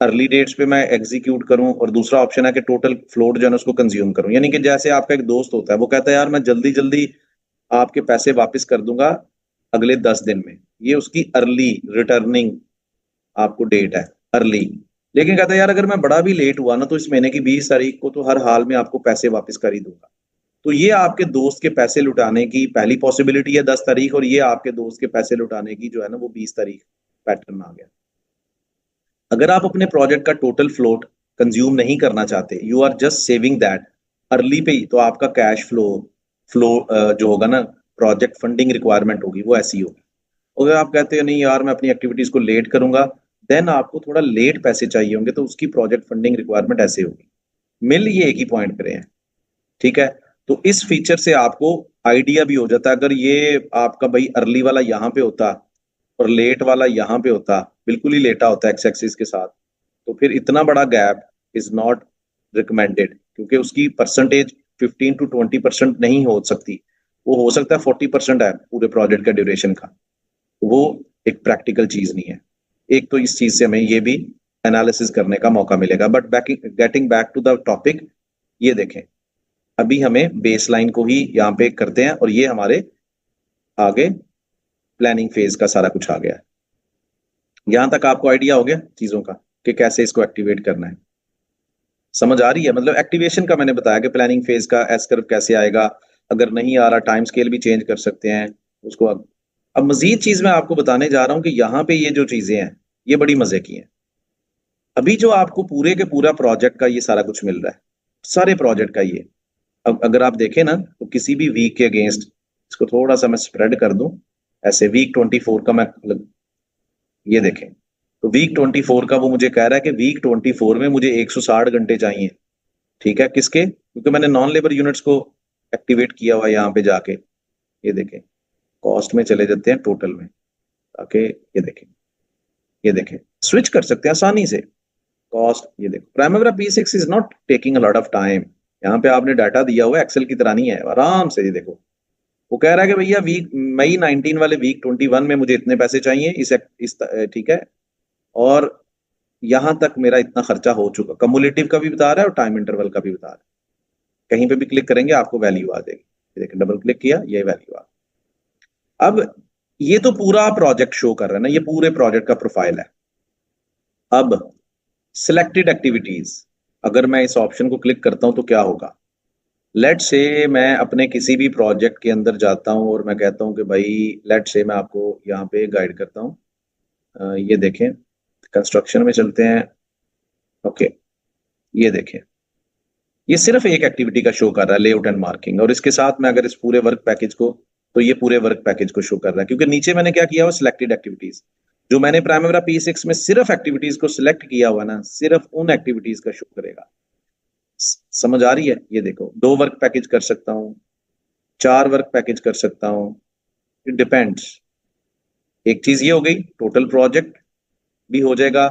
अर्ली डेट्स पे मैं एग्जीक्यूट करूं, और दूसरा ऑप्शन है कि टोटल फ्लोट जो है उसको कंज्यूम करूं। यानी कि जैसे आपका एक दोस्त होता है, वो कहता है यार मैं जल्दी जल्दी आपके पैसे वापस कर दूंगा अगले 10 दिन में, ये उसकी अर्ली रिटर्निंग आपको डेट है, अर्ली। लेकिन कहता है यार अगर मैं बड़ा भी लेट हुआ ना तो इस महीने की 20 तारीख को तो हर हाल में आपको पैसे वापस कर ही दूंगा। तो ये आपके दोस्त के पैसे लुटाने की पहली पॉसिबिलिटी है 10 तारीख, और ये आपके दोस्त के पैसे लुटाने की जो है ना वो 20 तारीख पैटर्न आ गया। अगर आप अपने प्रोजेक्ट का टोटल फ्लोट कंज्यूम नहीं करना चाहते, you are just saving that early पे ही, तो आपका कैश फ्लो फ्लो जो होगा ना, प्रोजेक्ट फंडिंग रिक्वायरमेंट होगी वो ऐसी होगी। अगर आप कहते हैं नहीं यार मैं अपनी एक्टिविटीज को लेट करूंगा, देन आपको थोड़ा लेट पैसे चाहिए होंगे, तो उसकी प्रोजेक्ट फंडिंग रिक्वायरमेंट ऐसे होगी। मिल ये एक ही पॉइंट पे रहे हैं, ठीक है। तो इस फीचर से आपको आइडिया भी हो जाता है। अगर ये आपका भाई अर्ली वाला यहाँ पे होता और लेट वाला यहाँ पे होता, बिल्कुल ही लेटा होता एक्स एक्सिस के साथ, तो फिर इतना बड़ा गैप इज नॉट रिकमेंडेड, क्योंकि उसकी परसेंटेज 15 to 20% नहीं हो सकती, वो हो सकता है 40% है पूरे प्रोजेक्ट का ड्यूरेशन का। वो एक प्रैक्टिकल चीज नहीं है। एक तो इस चीज से हमें ये भी एनालिसिस करने का मौका मिलेगा। But getting back to the topic, ये देखें अभी हमें बेसलाइन को ही यहाँ पे करते हैं, और ये हमारे आगे प्लानिंग फेज का सारा कुछ आ गया है। यहां तक आपको आइडिया हो गया चीजों का कि कैसे इसको एक्टिवेट करना है, समझ आ रही है? मतलब एक्टिवेशन का मैंने बताया कि प्लानिंग फेज का एस कर्व कैसे आएगा, अगर नहीं आ रहा टाइम स्केल भी चेंज कर सकते हैं उसको। अब मजीद चीज मैं आपको बताने जा रहा हूं कि यहाँ पे ये जो चीजें हैं ये बड़ी मजे की हैं। अभी जो आपको पूरे के पूरा प्रोजेक्ट का ये सारा कुछ मिल रहा है, सारे प्रोजेक्ट का ये, अब अगर आप देखें ना तो किसी भी वीक के अगेंस्ट, इसको थोड़ा सा मैं स्प्रेड कर दूं ऐसे, वीक 24 का मैं ये देखें, तो वीक 24 का वो मुझे कह रहा है कि वीक 24 में मुझे 160 घंटे चाहिए। ठीक है, किसके? क्योंकि मैंने नॉन लेबर यूनिट्स को एक्टिवेट किया हुआ है यहाँ पे जाके। ये देखें, कॉस्ट में चले जाते हैं टोटल में, ताकि ये देखें स्विच कर सकते हैं आसानी से कॉस्ट। ये देखो primary P6 is not taking a lot of time. यहाँ पे आपने डाटा दिया हुआ है, एक्सेल की तरह नहीं है, आराम से। ये देखो वो कह रहा है कि भैया वीक मई 19 वाले वीक 21 में मुझे इतने पैसे चाहिए इस ठीक है, और यहां तक मेरा इतना खर्चा हो चुका। कम्युलेटिव का भी बता रहा है और टाइम इंटरवल का भी बता रहा है। कहीं पे भी क्लिक करेंगे आपको वैल्यू आ जाएगी। देखिए डबल क्लिक किया, ये वैल्यू आ। अब ये तो पूरा प्रोजेक्ट शो कर रहा है ना, ये पूरे प्रोजेक्ट का प्रोफाइल है। अब सिलेक्टेड एक्टिविटीज, अगर मैं इस ऑप्शन को क्लिक करता हूं तो क्या होगा? लेट से मैं अपने किसी भी प्रोजेक्ट के अंदर जाता हूं और मैं कहता हूं कि भाई लेट से मैं आपको यहाँ पे गाइड करता हूं। ये देखें, कंस्ट्रक्शन में चलते हैं। ओके, ये देखें, ये सिर्फ एक एक्टिविटी का शो कर रहा है, लेआउट एंड मार्किंग। और इसके साथ में अगर इस पूरे वर्क पैकेज को, तो ये पूरे वर्क पैकेज को शो कर रहा है, क्योंकि नीचे मैंने क्या किया हुआ, सिलेक्टेड एक्टिविटीज। जो मैंने प्राइमरी P6 में सिर्फ एक्टिविटीज को सिलेक्ट किया हुआ ना, सिर्फ उन एक्टिविटीज का शो करेगा। समझ आ रही है? ये देखो 2 वर्क पैकेज कर सकता हूँ, 4 वर्क पैकेज कर सकता हूँ, इट डिपेंड्स। एक चीज ये हो गई, टोटल प्रोजेक्ट भी हो जाएगा,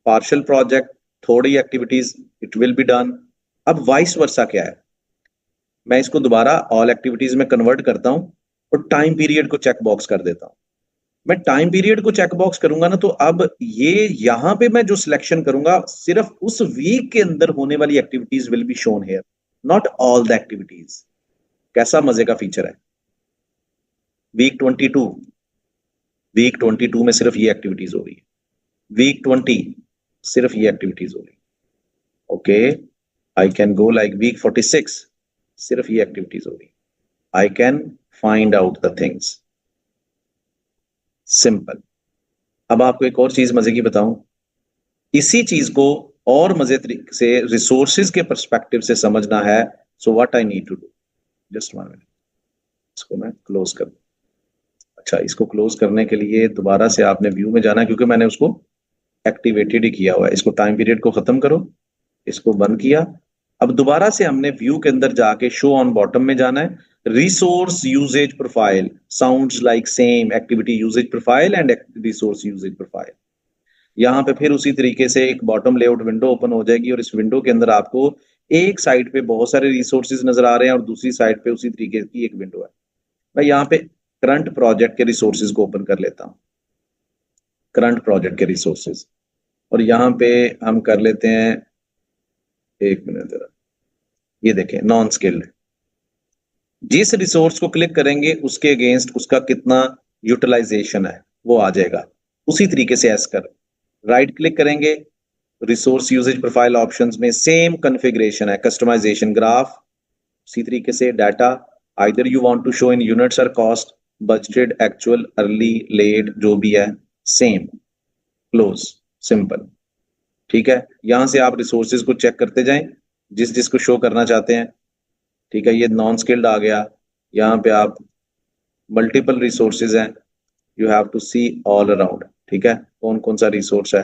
पार्शियल प्रोजेक्ट, थोड़ी activities it will be done. अब वाइस वर्सा क्या है, मैं इसको दोबारा ऑल एक्टिविटीज में कन्वर्ट करता हूं और टाइम पीरियड को चेक बॉक्स कर देता हूं। मैं टाइम पीरियड को चेक बॉक्स करूंगा ना, तो अब ये यहां पे मैं जो सिलेक्शन करूंगा, सिर्फ उस वीक के अंदर होने वाली activities will be shown here, not all the activities. कैसा मजे का फीचर है। वीक 22, वीक 22 में सिर्फ ये एक्टिविटीज हो रही है, वीक 20 सिर्फ ये एक्टिविटीज हो रही है। Okay, I can go like week 46, सिर्फ ये एक्टिविटीज हो रही है। I can find out the things, simple. अब आपको एक और चीज मजे की बताऊं, इसी चीज को और मजे तरीके से रिसोर्सेज के परस्पेक्टिव से समझना है। So what I need to do, just 1 minute, इसको मैं क्लोज कर दूं। अच्छा, इसको क्लोज करने के लिए दोबारा से आपने व्यू में जाना है, क्योंकि मैंने उसको एक्टिवेटेड ही किया हुआ है। इसको टाइम पीरियड को खत्म करो, इसको बंद किया। अब दोबारा से हमने व्यू के अंदर जाके शो ऑन बॉटम में जाना है। Resource usage profile sounds like same, activity usage profile and resource usage profile. यहाँ पे फिर उसी तरीके से एक बॉटम लेआउट विंडो ओपन हो जाएगी, और इस विंडो के अंदर आपको एक साइड पे बहुत सारे रिसोर्सेज नजर आ रहे हैं और दूसरी साइड पे उसी तरीके की एक विंडो है। मैं यहाँ पे करंट प्रोजेक्ट के रिसोर्सेज को ओपन कर लेता हूँ, करंट प्रोजेक्ट के रिसोर्सेज, और यहाँ पे हम कर लेते हैं, एक मिनट जरा, ये देखें नॉन स्किल्ड। जिस रिसोर्स को क्लिक करेंगे उसके अगेंस्ट उसका कितना यूटिलाइजेशन है वो आ जाएगा। उसी तरीके से एस कर राइट क्लिक करेंगे, रिसोर्स यूजेज प्रोफाइल ऑप्शंस में सेम कॉन्फ़िगरेशन है, कस्टमाइजेशन ग्राफ, उसी तरीके से data either you want to show in units और cost, budgeted, actual, early, late, जो भी है सेम, क्लोज, सिंपल। ठीक है, यहां से आप रिसोर्सेज को चेक करते जाएं जिस जिसको शो करना चाहते हैं। ठीक है, ये नॉन स्किल्ड आ गया, यहाँ पे आप मल्टीपल रिसोर्सेज हैं, you have to see all around. ठीक है, कौन कौन सा रिसोर्स है,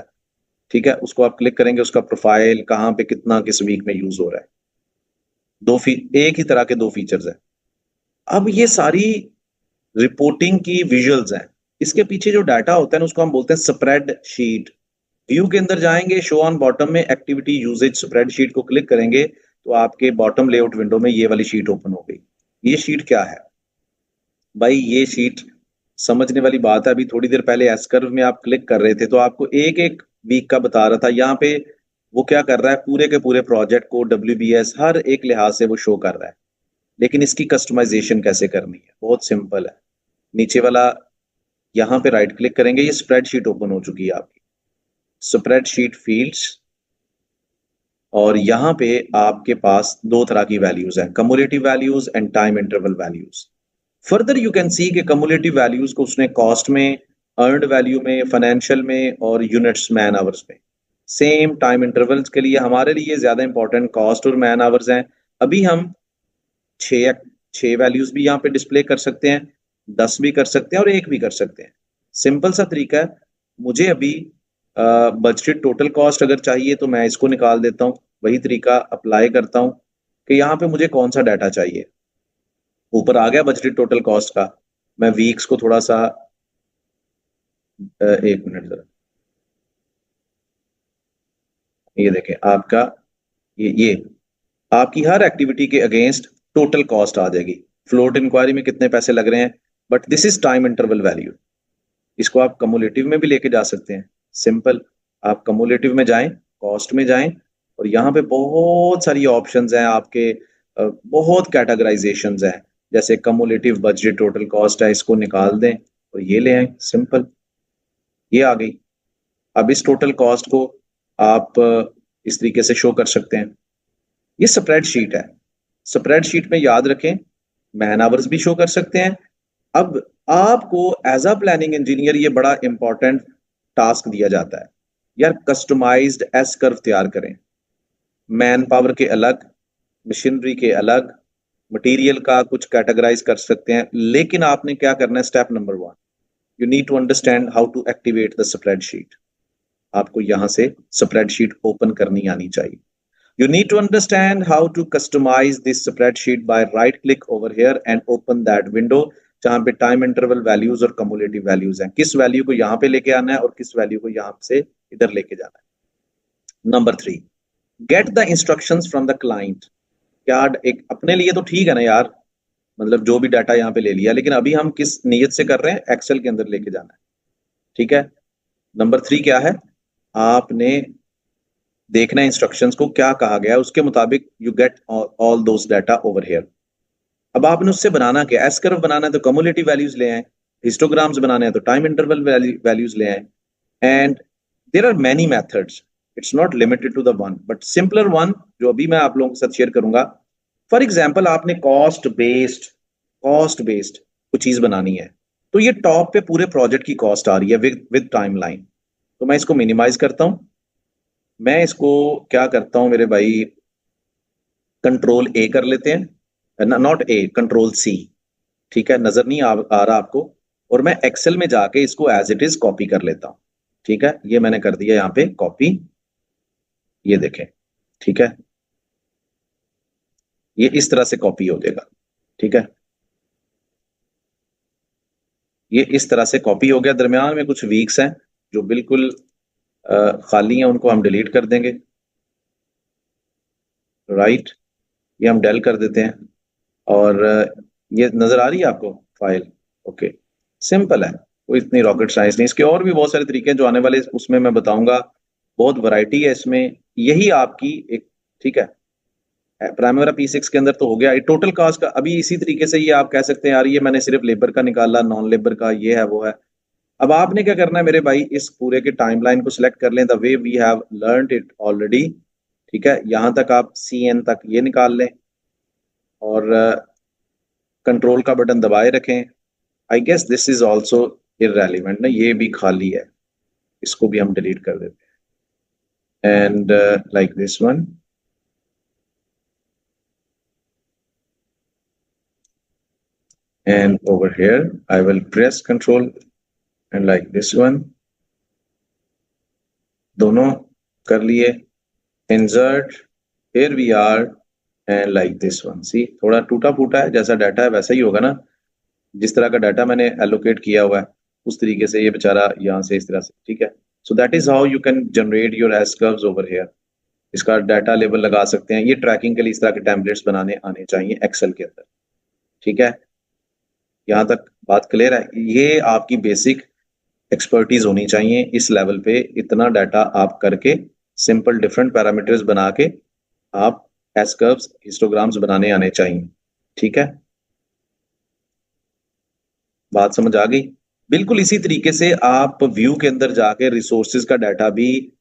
ठीक है, उसको आप क्लिक करेंगे, उसका प्रोफाइल कहाँ पे कितना किस वीक में यूज हो रहा है, एक ही तरह के दो फीचर्स हैं। अब ये सारी रिपोर्टिंग की विजुअल्स हैं, इसके पीछे जो डाटा होता है ना उसको हम बोलते हैं स्प्रेड शीट। व्यू के अंदर जाएंगे, शो ऑन बॉटम में एक्टिविटी यूजेज स्प्रेड शीट को क्लिक करेंगे तो आपके बॉटम लेआउट विंडो में ये वाली शीट ओपन हो गई। ये शीट क्या है भाई, ये शीट समझने वाली बात है। अभी थोड़ी देर पहले एस कर्व में आप क्लिक कर रहे थे तो आपको एक एक वीक का बता रहा था, यहाँ पे वो क्या कर रहा है, पूरे के पूरे प्रोजेक्ट को WBS हर एक लिहाज से वो शो कर रहा है। लेकिन इसकी कस्टमाइजेशन कैसे करनी है, बहुत सिंपल है। नीचे वाला यहाँ पे राइट क्लिक करेंगे, ये स्प्रेडशीट ओपन हो चुकी है आपकी, स्प्रेडशीट फील्ड्स, और यहाँ पे आपके पास दो तरह की वैल्यूज हैं, cumulative values and time interval values. Further you can सी कि कम्युलेटिव वैल्यूज को उसने कॉस्ट में, अर्नड वैल्यू में, फाइनेंशियल में और यूनिट्स मैन आवर्स में। सेम टाइम इंटरवल्स के लिए हमारे लिए ज्यादा इंपॉर्टेंट कॉस्ट और मैन आवर्स हैं। अभी हम छः छः वैल्यूज भी यहाँ पे डिस्प्ले कर सकते हैं, 10 भी कर सकते हैं और एक भी कर सकते हैं। सिंपल सा तरीका है। मुझे अभी बजटेड टोटल कॉस्ट अगर चाहिए तो मैं इसको निकाल देता हूँ, वही तरीका अप्लाई करता हूँ कि यहाँ पे मुझे कौन सा डाटा चाहिए। ऊपर आ गया बजटेड टोटल कॉस्ट का, मैं वीक्स को थोड़ा सा एक मिनट जरा, ये देखें आपका, ये आपकी हर एक्टिविटी के अगेंस्ट टोटल कॉस्ट आ जाएगी। फ्लोट इंक्वायरी में कितने पैसे लग रहे हैं, but this is time interval value. इसको आप कम्युलेटिव में भी लेके जा सकते हैं। सिंपल, आप कम्युलेटिव में जाएं, कॉस्ट में जाएं, और यहाँ पे बहुत सारी ऑप्शंस हैं आपके, बहुत कैटेगराइजेशंस हैं। जैसे कम्युलेटिव बजट टोटल कॉस्ट है, इसको निकाल दें और ये ले आए, सिंपल, ये आ गई। अब इस टोटल कॉस्ट को आप इस तरीके से शो कर सकते हैं। ये स्प्रेडशीट है, स्प्रेडशीट में याद रखें मैन आवर्स भी शो कर सकते हैं। अब आपको एज अ प्लानिंग इंजीनियर ये बड़ा इंपॉर्टेंट टास्क दिया जाता है, यार कस्टमाइज्ड एस कर्व तैयार करें। मैन पावर के अलग, मशीनरी के अलग, मटेरियल का कुछ कैटेगराइज कर सकते हैं, लेकिन आपने क्या करना है, step number 1, you need to understand how to activate the spreadsheet. आपको यहां से स्प्रेडशीट ओपन करनी आनी चाहिए। You need to understand how to customize this spreadsheet by right click over here and open that window जहां पे टाइम इंटरवल वैल्यूज और कम्युलेटिव वैल्यूज हैं, किस वैल्यू को यहाँ पे लेके आना है और किस वैल्यू को यहाँ से इधर लेके जाना है। Number 3, get the instructions from the client. क्या एक अपने लिए तो ठीक है ना यार, मतलब जो भी डाटा यहाँ पे ले लिया, लेकिन अभी हम किस नीयत से कर रहे हैं, एक्सेल के अंदर लेके जाना है। ठीक है, नंबर 3 क्या है, आपने देखना है इंस्ट्रक्शंस को क्या कहा गया है, उसके मुताबिक you get all those data over here. अब आपने उससे बनाना क्या, एस कर्व बनाना है तो कम्युलेटिव वैल्यूज ले आए, हिस्टोग्राम्स बनाने हैं तो टाइम इंटरवल वैल्यूज ले आए, and there are many methods, it's not limited to the one but simpler one जो अभी मैं आप लोगों के साथ शेयर करूंगा। फॉर एग्जाम्पल आपने कॉस्ट बेस्ड कुछ चीज बनानी है, तो ये टॉप पे पूरे प्रोजेक्ट की कॉस्ट आ रही है विद टाइम लाइन। तो मैं इसको मिनिमाइज करता हूं, मैं इसको क्या करता हूं मेरे भाई, कंट्रोल ए कर लेते हैं, नॉट ए, कंट्रोल सी। ठीक है, नजर नहीं आ रहा आपको, और मैं एक्सेल में जाके इसको एज इट इज कॉपी कर लेता हूं। ठीक है, ये मैंने कर दिया यहाँ पे कॉपी, ये देखें। ठीक है, ये इस तरह से कॉपी हो जाएगा। ठीक है, ये इस तरह से कॉपी हो गया। दरमियान में कुछ वीक्स हैं जो बिल्कुल खाली हैं, उनको हम डिलीट कर देंगे। राइट, ये हम डेल कर देते हैं और ये नजर आ रही है आपको फाइल। ओके, सिंपल है, कोई इतनी रॉकेट साइंस नहीं। इसके और भी बहुत सारे तरीके हैं जो आने वाले उसमें मैं बताऊंगा, बहुत वैरायटी है इसमें। यही आपकी एक, ठीक है, प्राइमरी P6 के अंदर तो हो गया टोटल कास्ट का। अभी इसी तरीके से ये आप कह सकते हैं यार ये मैंने सिर्फ लेबर का निकाला, नॉन लेबर का ये है वो है। अब आपने क्या करना है मेरे भाई, इस पूरे के टाइमलाइन को सिलेक्ट कर लें the way we have learned it already. ठीक है, यहां तक आप CN तक ये निकाल लें और कंट्रोल का बटन दबाए रखें। I guess this is also irrelevant ना, ये भी खाली है, इसको भी हम डिलीट कर देते हैं and like this one. And over here I will press control and like this one, दोनों कर लिए। insert, here we are and like this one, see थोड़ा टूटा फूटा है, जैसा डाटा है वैसा ही होगा ना, जिस तरह का डाटा मैंने एलोकेट किया हुआ है उस तरीके से ये बेचारा यहाँ से इस तरह से। ठीक है, सो that is how you can generate your S curves over here. इसका डाटा लेबल लगा सकते हैं, ये ट्रैकिंग के लिए इस तरह के टेम्पलेट्स बनाने आने चाहिए एक्सेल के अंदर। ठीक है, यहाँ तक बात क्लियर है। ये आपकी बेसिक एक्सपर्टीज होनी चाहिए इस लेवल पे, इतना डाटा आप करके सिंपल डिफरेंट पैरामीटर्स बना के आप एस कर्व्स हिस्टोग्राम्स बनाने आने चाहिए। ठीक है, बात समझ आ गई। बिल्कुल इसी तरीके से आप व्यू के अंदर जाके रिसोर्सेज का डाटा भी,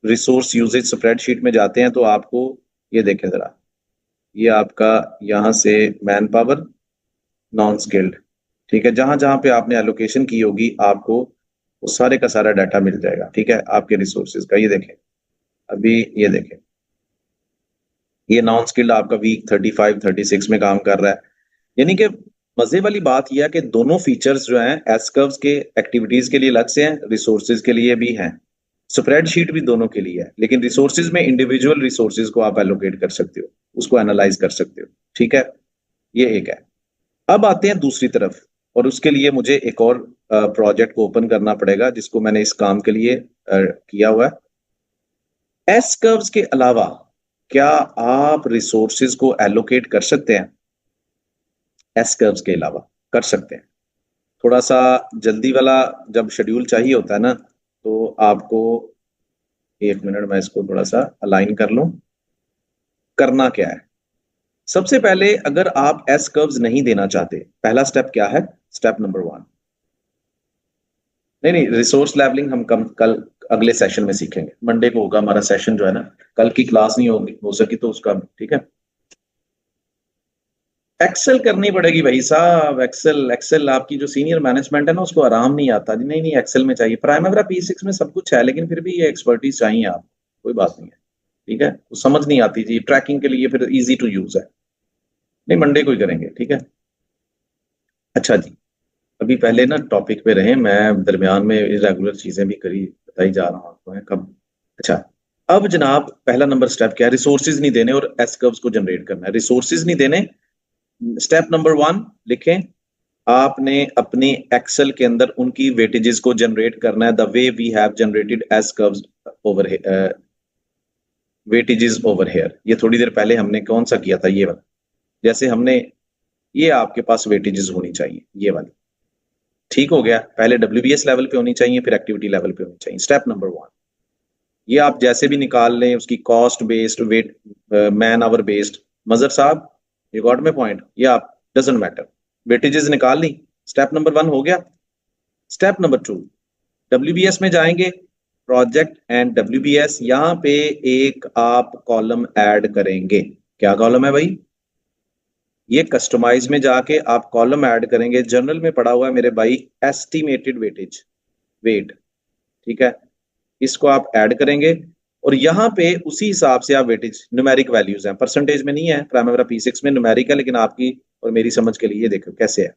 रिसोर्स यूजेज स्प्रेडशीट में जाते हैं तो आपको ये देखें जरा, ये आपका यहाँ से मैन पावर नॉन स्किल्ड, ठीक है, जहां जहां पे आपने एलोकेशन की होगी आपको वो सारे का सारा डाटा मिल जाएगा। ठीक है, आपके रिसोर्सेज का ये देखें, अभी ये देखें, ये नॉन स्किल्ड आपका वीक 35 36 में काम कर रहा है। यानी कि मजे वाली बात यह है कि दोनों फीचर्स जो हैं एस कर्व्स के एक्टिविटीज के लिए अलग से हैं, रिसोर्सेज के लिए भी हैं, स्प्रेडशीट भी दोनों के लिए है, लेकिन रिसोर्सेज में इंडिविजुअल रिसोर्सेज को आप एलोकेट कर सकते हो, उसको एनालाइज कर सकते हो। ठीक है, ये एक है। अब आते हैं दूसरी तरफ, और उसके लिए मुझे एक और प्रोजेक्ट को ओपन करना पड़ेगा जिसको मैंने इस काम के लिए किया हुआ है। एस कर्व्स के अलावा क्या आप रिसोर्सेज को एलोकेट कर सकते हैं? एस कर्व्स के अलावा कर सकते हैं। थोड़ा सा जल्दी वाला जब शेड्यूल चाहिए होता है ना, तो आपको, एक मिनट मैं इसको थोड़ा सा अलाइन कर लूं। करना क्या है, सबसे पहले अगर आप एस कर्व्स नहीं देना चाहते, पहला स्टेप क्या है, स्टेप नंबर 1, नहीं रिसोर्स लेवलिंग हम कल अगले सेशन में सीखेंगे। मंडे को होगा हमारा सेशन जो है ना, कल की क्लास नहीं होगी, हो सकी तो उसका, ठीक है। एक्सेल करनी पड़ेगी भाई साहब, एक्सेल। एक्सेल आपकी जो सीनियर मैनेजमेंट है ना उसको आराम नहीं आता जी, नहीं एक्सेल में चाहिए। प्राइमरी P6 में सब कुछ है लेकिन फिर भी ये एक्सपर्टीज चाहिए आप, कोई बात नहीं है। ठीक है, तो समझ नहीं आती जी ट्रैकिंग के लिए, फिर इजी टू यूज है। नहीं मंडे को ही करेंगे, ठीक है। अच्छा जी, अभी पहले ना टॉपिक पे रहे, मैं दरमियान में इरेगुलर चीजें भी करी बताई जा रहा हूँ आपको है कब। अच्छा, अब जनाब पहला नंबर स्टेप क्या है, रिसोर्सेज नहीं देने और एस कर्व्स को जनरेट करना है। रिसोर्सेज नहीं देने, स्टेप नंबर 1 लिखें, आपने अपनी एक्सेल के अंदर उनकी वेटेजेस को जनरेट करना है the way we have generated S curves over weightages over here. ये थोड़ी देर पहले हमने कौन सा किया था, ये वाला। जैसे हमने, ये आपके पास वेटेजेस होनी चाहिए ये वाली, ठीक हो गया। पहले WBS लेवल पे होनी चाहिए, फिर एक्टिविटी लेवल पे होनी चाहिए। स्टेप नंबर 1, ये आप जैसे भी निकाल लें, उसकी cost based, weight, man hour based. मजर साहब यू गॉट माय पॉइंट, ये आप डजंट मैटर, वेटेजेस निकाल ली। स्टेप नंबर 1 हो गया। स्टेप नंबर 2, WBS में जाएंगे, प्रोजेक्ट एंड WBS, यहाँ पे एक आप कॉलम ऐड करेंगे। क्या कॉलम है भाई, ये कस्टमाइज में जाके आप कॉलम ऐड करेंगे। जनरल में पढ़ा हुआ है मेरे भाई एस्टिमेटेड वेटेज, वेट, ठीक है, इसको आप ऐड करेंगे और यहाँ पे उसी हिसाब से आप वेटेज, न्यूमेरिक वैल्यूज हैं, परसेंटेज में नहीं है। प्राइमरी P6 में न्यूमेरिक है, लेकिन आपकी और मेरी समझ के लिए देखो कैसे है।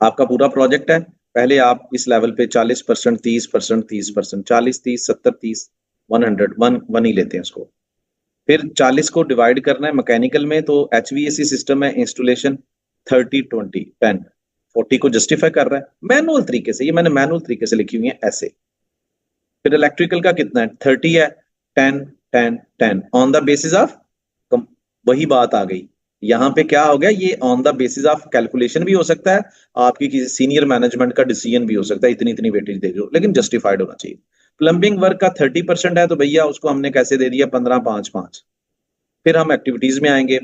आपका पूरा प्रोजेक्ट है, पहले आप इस लेवल पे 40%, 30%, 30%, 40, 30, 70, 30, 100, 1 ही लेते हैं उसको। फिर 40 को डिवाइड करना है मैकेनिकल में, तो HVAC सिस्टम है, इंस्टॉलेशन 30, 20, 10, 40 को जस्टिफाई कर रहा है मैनुअल तरीके से, ये मैंने मैनुअल तरीके से लिखी हुई है ऐसे। फिर इलेक्ट्रिकल का कितना है, 30 है, 10, 10 10 ऑन द बेसिस ऑफ, वही बात आ गई यहाँ पे क्या हो गया, ये on the basis of calculation भी हो सकता है, आपकी किसी सीनियर मैनेजमेंट का डिसीजन भी हो सकता है, इतनी इतनी वेटेज दे दो, लेकिन जस्टिफाइड होना चाहिए। प्लम्बिंग वर्क का 30% है तो भैया उसको हमने कैसे दे दिया 15 5 5। फिर हम एक्टिविटीज में आएंगे,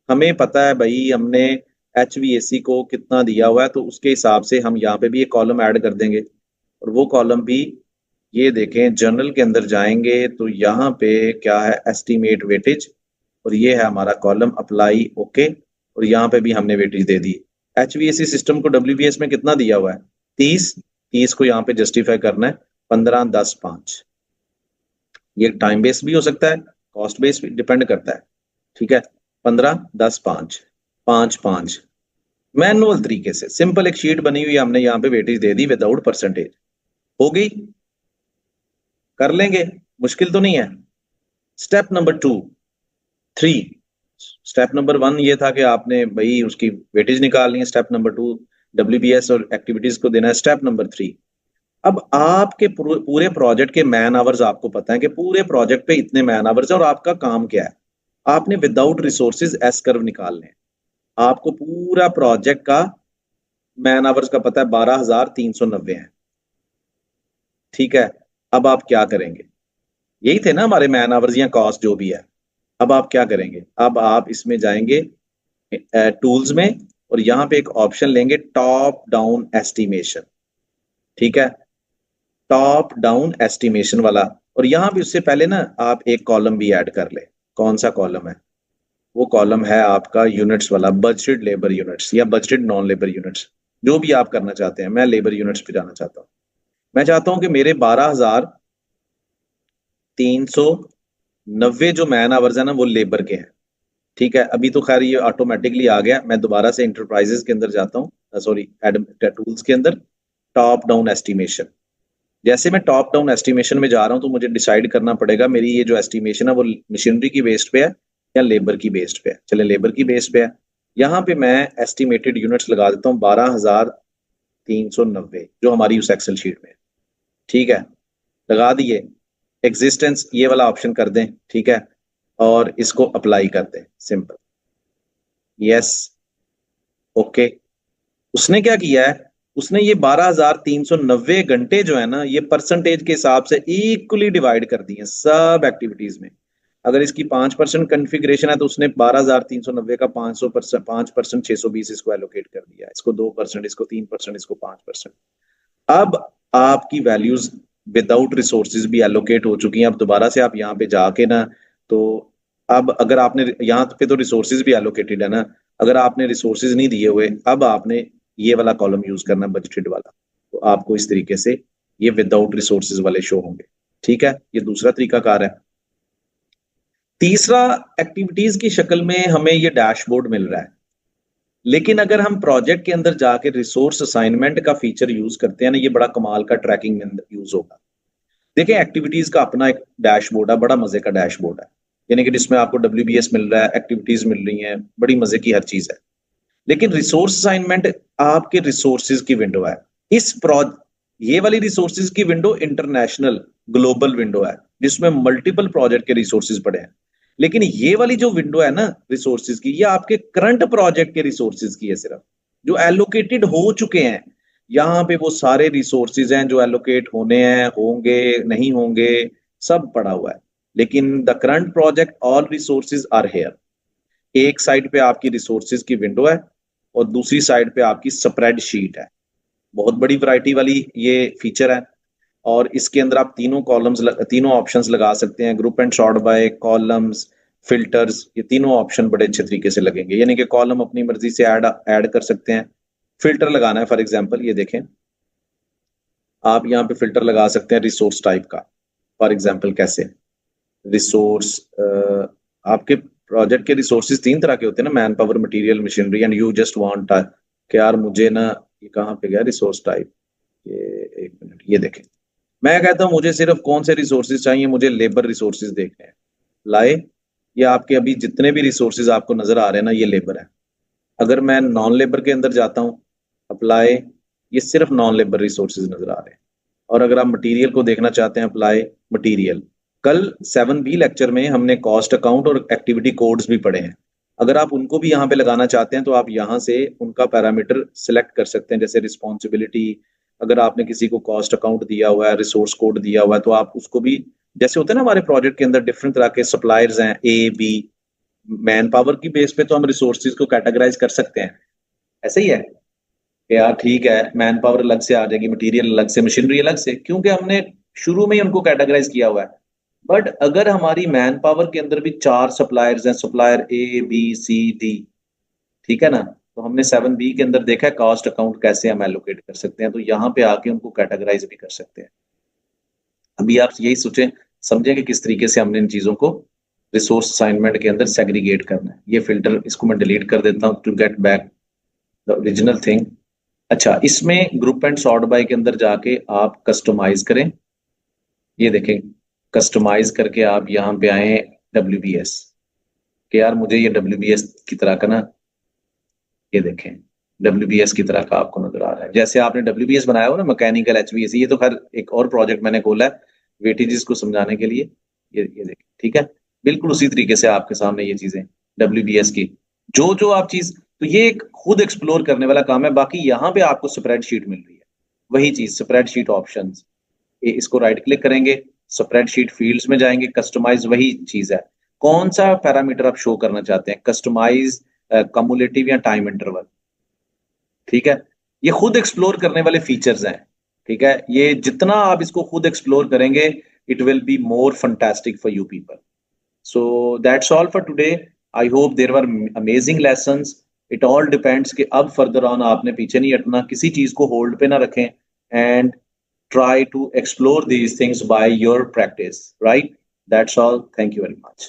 हमें पता है भाई हमने HVAC को कितना दिया हुआ है, तो उसके हिसाब से हम यहाँ पे भी एक कॉलम ऐड कर देंगे, और वो कॉलम भी ये देखें, जर्नल के अंदर जाएंगे तो यहाँ पे क्या है, एस्टिमेट वेटेज, और ये है हमारा कॉलम अप्लाई ओके, और यहाँ पे भी हमने वेटेज दे दी। HVAC सिस्टम को WBS में कितना दिया हुआ है 30, 30 को यहाँ पे जस्टिफाई करना है 15 10 5। ये टाइम बेस्ड भी हो सकता है, कॉस्ट बेस्ड भी डिपेंड करता है, ठीक है। 15 10 5 5 5 मैनुअल तरीके से सिंपल एक शीट बनी हुई है, हमने यहाँ पे वेटेज दे दी विदाउट परसेंटेज, हो गई, कर लेंगे, मुश्किल तो नहीं है। स्टेप नंबर 2 3, स्टेप नंबर 1 ये था कि आपने भाई उसकी वेटेज निकालनी है, स्टेप नंबर 2 WBS और एक्टिविटीज को देना है, स्टेप नंबर 3 अब आपके पूरे प्रोजेक्ट के मैन आवर्स आपको पता है कि पूरे प्रोजेक्ट पे इतने मैन आवर्स है, और आपका काम क्या है, आपने विदाउट रिसोर्सेज एस कर्व निकालने हैं। आपको पूरा प्रोजेक्ट का मैन आवर्स का पता है 12,390 है, ठीक है। अब आप क्या करेंगे, यही थे ना हमारे मैन आवर्स या कॉस्ट जो भी है। अब आप क्या करेंगे, अब आप इसमें जाएंगे टूल्स में, और यहाँ पे एक ऑप्शन लेंगे टॉप डाउन एस्टिमेशन, ठीक है, टॉप डाउन एस्टिमेशन वाला। और यहाँ भी उससे पहले ना आप एक कॉलम भी ऐड कर ले, कौन सा कॉलम है, वो कॉलम है आपका यूनिट्स वाला, बजटेड लेबर यूनिट्स या बजटेड नॉन लेबर यूनिट्स, जो भी आप करना चाहते हैं। मैं लेबर यूनिट्स पे जाना चाहता हूँ, मैं चाहता हूं कि मेरे 12,390 जो मैन आवर्स है ना वो लेबर के हैं, ठीक है। अभी तो खैर ये ऑटोमेटिकली आ गया, मैं दोबारा से इंटरप्राइजेस के अंदर जाता हूँ, सॉरी टूल्स के अंदर, टॉप डाउन एस्टिमेशन। जैसे मैं टॉप डाउन एस्टिमेशन में जा रहा हूँ तो मुझे डिसाइड करना पड़ेगा मेरी ये जो एस्टिमेशन है वो मशीनरी की बेस्ड पे है या लेबर की बेस्ड पे है। चले लेबर की बेस्ड पे है, यहाँ पे मैं एस्टिमेटेड यूनिट्स लगा देता हूँ 12,390 जो हमारी उस एक्सेल शीट में, ठीक है, लगा दिए। एग्जिस्टेंस ये वाला ऑप्शन कर दें, ठीक है, और इसको अप्लाई कर दें, सिंपल, यस, ओके। उसने क्या किया है, उसने ये 12,390 घंटे जो है ना ये परसेंटेज के हिसाब से इक्वली डिवाइड कर दिए सब एक्टिविटीज में। अगर इसकी 5% कॉन्फ़िगरेशन है तो उसने 12,390 का 5% 620 इसको एलोकेट कर दिया, इसको 2%, इसको 3%, इसको 5%। अब आपकी वैल्यूज विदाउट रिसोर्सेज भी एलोकेट हो चुकी हैं। अब दोबारा से आप यहाँ पे जाके ना, तो अब अगर आपने यहाँ पे तो रिसोर्सेज भी एलोकेटेड है ना, अगर आपने रिसोर्सेज नहीं दिए हुए, अब आपने ये वाला कॉलम यूज करना बजटेड वाला, तो आपको इस तरीके से ये विदाउट रिसोर्सेज वाले शो होंगे, ठीक है। ये दूसरा तरीकाकार है। तीसरा, एक्टिविटीज की शक्ल में हमें ये डैशबोर्ड मिल रहा है, लेकिन अगर हम प्रोजेक्ट के अंदर जाके रिसोर्स असाइनमेंट का फीचर यूज करते हैं ना, ये बड़ा कमाल का ट्रैकिंग में यूज होगा। देखिए एक्टिविटीज का अपना एक डैशबोर्ड है, बड़ा मजे का डैशबोर्ड है, यानी कि जिसमें आपको WBS मिल रहा है, एक्टिविटीज मिल रही हैं, बड़ी मजे की हर चीज है। लेकिन रिसोर्स असाइनमेंट आपके रिसोर्सेज की विंडो है। ये वाली रिसोर्सेज की विंडो इंटरनेशनल ग्लोबल विंडो है, जिसमें मल्टीपल प्रोजेक्ट के रिसोर्सेज पड़े हैं। लेकिन ये वाली जो विंडो है ना रिसोर्सेज की, ये आपके करंट प्रोजेक्ट के रिसोर्सेज की है, सिर्फ जो एलोकेटेड हो चुके हैं। यहाँ पे वो सारे रिसोर्सेज हैं जो एलोकेट होने हैं, होंगे नहीं होंगे, सब पड़ा हुआ है। लेकिन the current project all resources are here. एक साइड पे आपकी रिसोर्सेज की विंडो है और दूसरी साइड पे आपकी स्प्रेड शीट है। बहुत बड़ी वैरायटी वाली ये फीचर है, और इसके अंदर आप तीनों कॉलम्स तीनों ऑप्शंस लगा सकते हैं, group and sort by, columns, filters, ये तीनों ऑप्शन बड़े अच्छे तरीके से लगेंगे। यानी कि कॉलम अपनी मर्जी से ऐड कर सकते हैं, फिल्टर लगाना है फॉर एग्जांपल, ये देखें आप यहाँ पे फिल्टर लगा सकते हैं रिसोर्स टाइप का। फॉर एग्जांपल कैसे, रिसोर्स आपके प्रोजेक्ट के रिसोर्सेज 3 तरह के होते हैं ना, man power, material, machinery, and you just want कि यार मुझे ना, ये कहाँ पे गया रिसोर्स टाइप, ये एक मिनट, ये देखें, मैं कहता हूं मुझे सिर्फ कौन से रिसोर्सेज चाहिए, मुझे लेबर रिसोर्सेज देखने हैं, लाए, ये आपके अभी जितने भी रिसोर्सेज आपको नजर आ रहे हैं ना ये लेबर है। अगर मैं नॉन लेबर के अंदर जाता हूं, अप्लाई, ये सिर्फ नॉन लेबर रिसोर्सेज नजर आ रहे हैं। और अगर आप मटेरियल को देखना चाहते हैं, अप्लाई मटेरियल, कल 7B लेक्चर में हमने कॉस्ट अकाउंट और एक्टिविटी कोड्स भी पढ़े हैं। अगर आप उनको भी यहाँ पे लगाना चाहते हैं तो आप यहाँ से उनका पैरामीटर सिलेक्ट कर सकते हैं, जैसे रिस्पॉन्सिबिलिटी। अगर आपने किसी को कॉस्ट अकाउंट दिया हुआ है, रिसोर्स कोड दिया हुआ है, तो आप उसको भी, जैसे होता है ना हमारे प्रोजेक्ट के अंदर डिफरेंट तरह के सप्लायर्स हैं, ए बी, मैन पावर की बेस पे तो हम रिसोर्सेज को कैटेगराइज कर सकते हैं। ऐसे ही है कि यार ठीक है, मैन पावर अलग से आ जाएगी, मटेरियल अलग से, मशीनरी अलग से, क्योंकि हमने शुरू में ही उनको कैटेगराइज किया हुआ है। बट अगर हमारी मैन पावर के अंदर भी 4 सप्लायर्स हैं, supplier A B C D, ठीक है ना, तो हमने 7B के अंदर देखा है कॉस्ट अकाउंट कैसे हम एलोकेट कर सकते हैं, तो यहाँ पे आके उनको कैटेगराइज भी कर सकते हैं। अभी आप यही सोचें, समझें कि किस तरीके से हमने इन चीजों को रिसोर्स असाइनमेंट के अंदर सेग्रीगेट करना है। ये फिल्टर इसको मैं डिलीट कर देता हूँ to get back the original thing. अच्छा, इसमें ग्रुप एंड सॉर्ट बाय के अंदर जाके आप कस्टमाइज करें। ये देखें, कस्टमाइज करके आप यहाँ पे आए WBS कि यार मुझे ये WBS की तरह का ना, ये देखें WBS की तरह का आपको नजर आ रहा है। जैसे आपने WBS बनाया हो ना, मैकेनिकल HVAC, ये तो खैर एक और प्रोजेक्ट मैंने खोला है वेटेजेस को समझाने के लिए। ये देखें, ठीक है, बिल्कुल उसी तरीके से आपके सामने ये चीजें WBS की, जो जो आप चीज, तो ये एक खुद एक्सप्लोर करने वाला काम है। बाकी यहाँ पे आपको स्प्रेडशीट मिल रही है, वही चीज स्प्रेडशीट ऑप्शंस, इसको राइट क्लिक करेंगे, स्प्रेडशीट फील्ड्स में जाएंगे, कस्टमाइज, वही चीज है। कौन सा पैरामीटर आप शो करना चाहते हैं, कस्टमाइज, कम्युलेटिव या टाइम इंटरवल, ठीक है। ये खुद एक्सप्लोर करने वाले फीचर्स हैं, ठीक है। ये जितना आप इसको खुद एक्सप्लोर करेंगे, it will be more fantastic for you people. So that's all for today. I hope there were amazing lessons. It all depends कि अब further on आपने पीछे नहीं हटना, किसी चीज को होल्ड पे ना रखें, and try to explore these things by your practice, right? That's all. Thank you very much.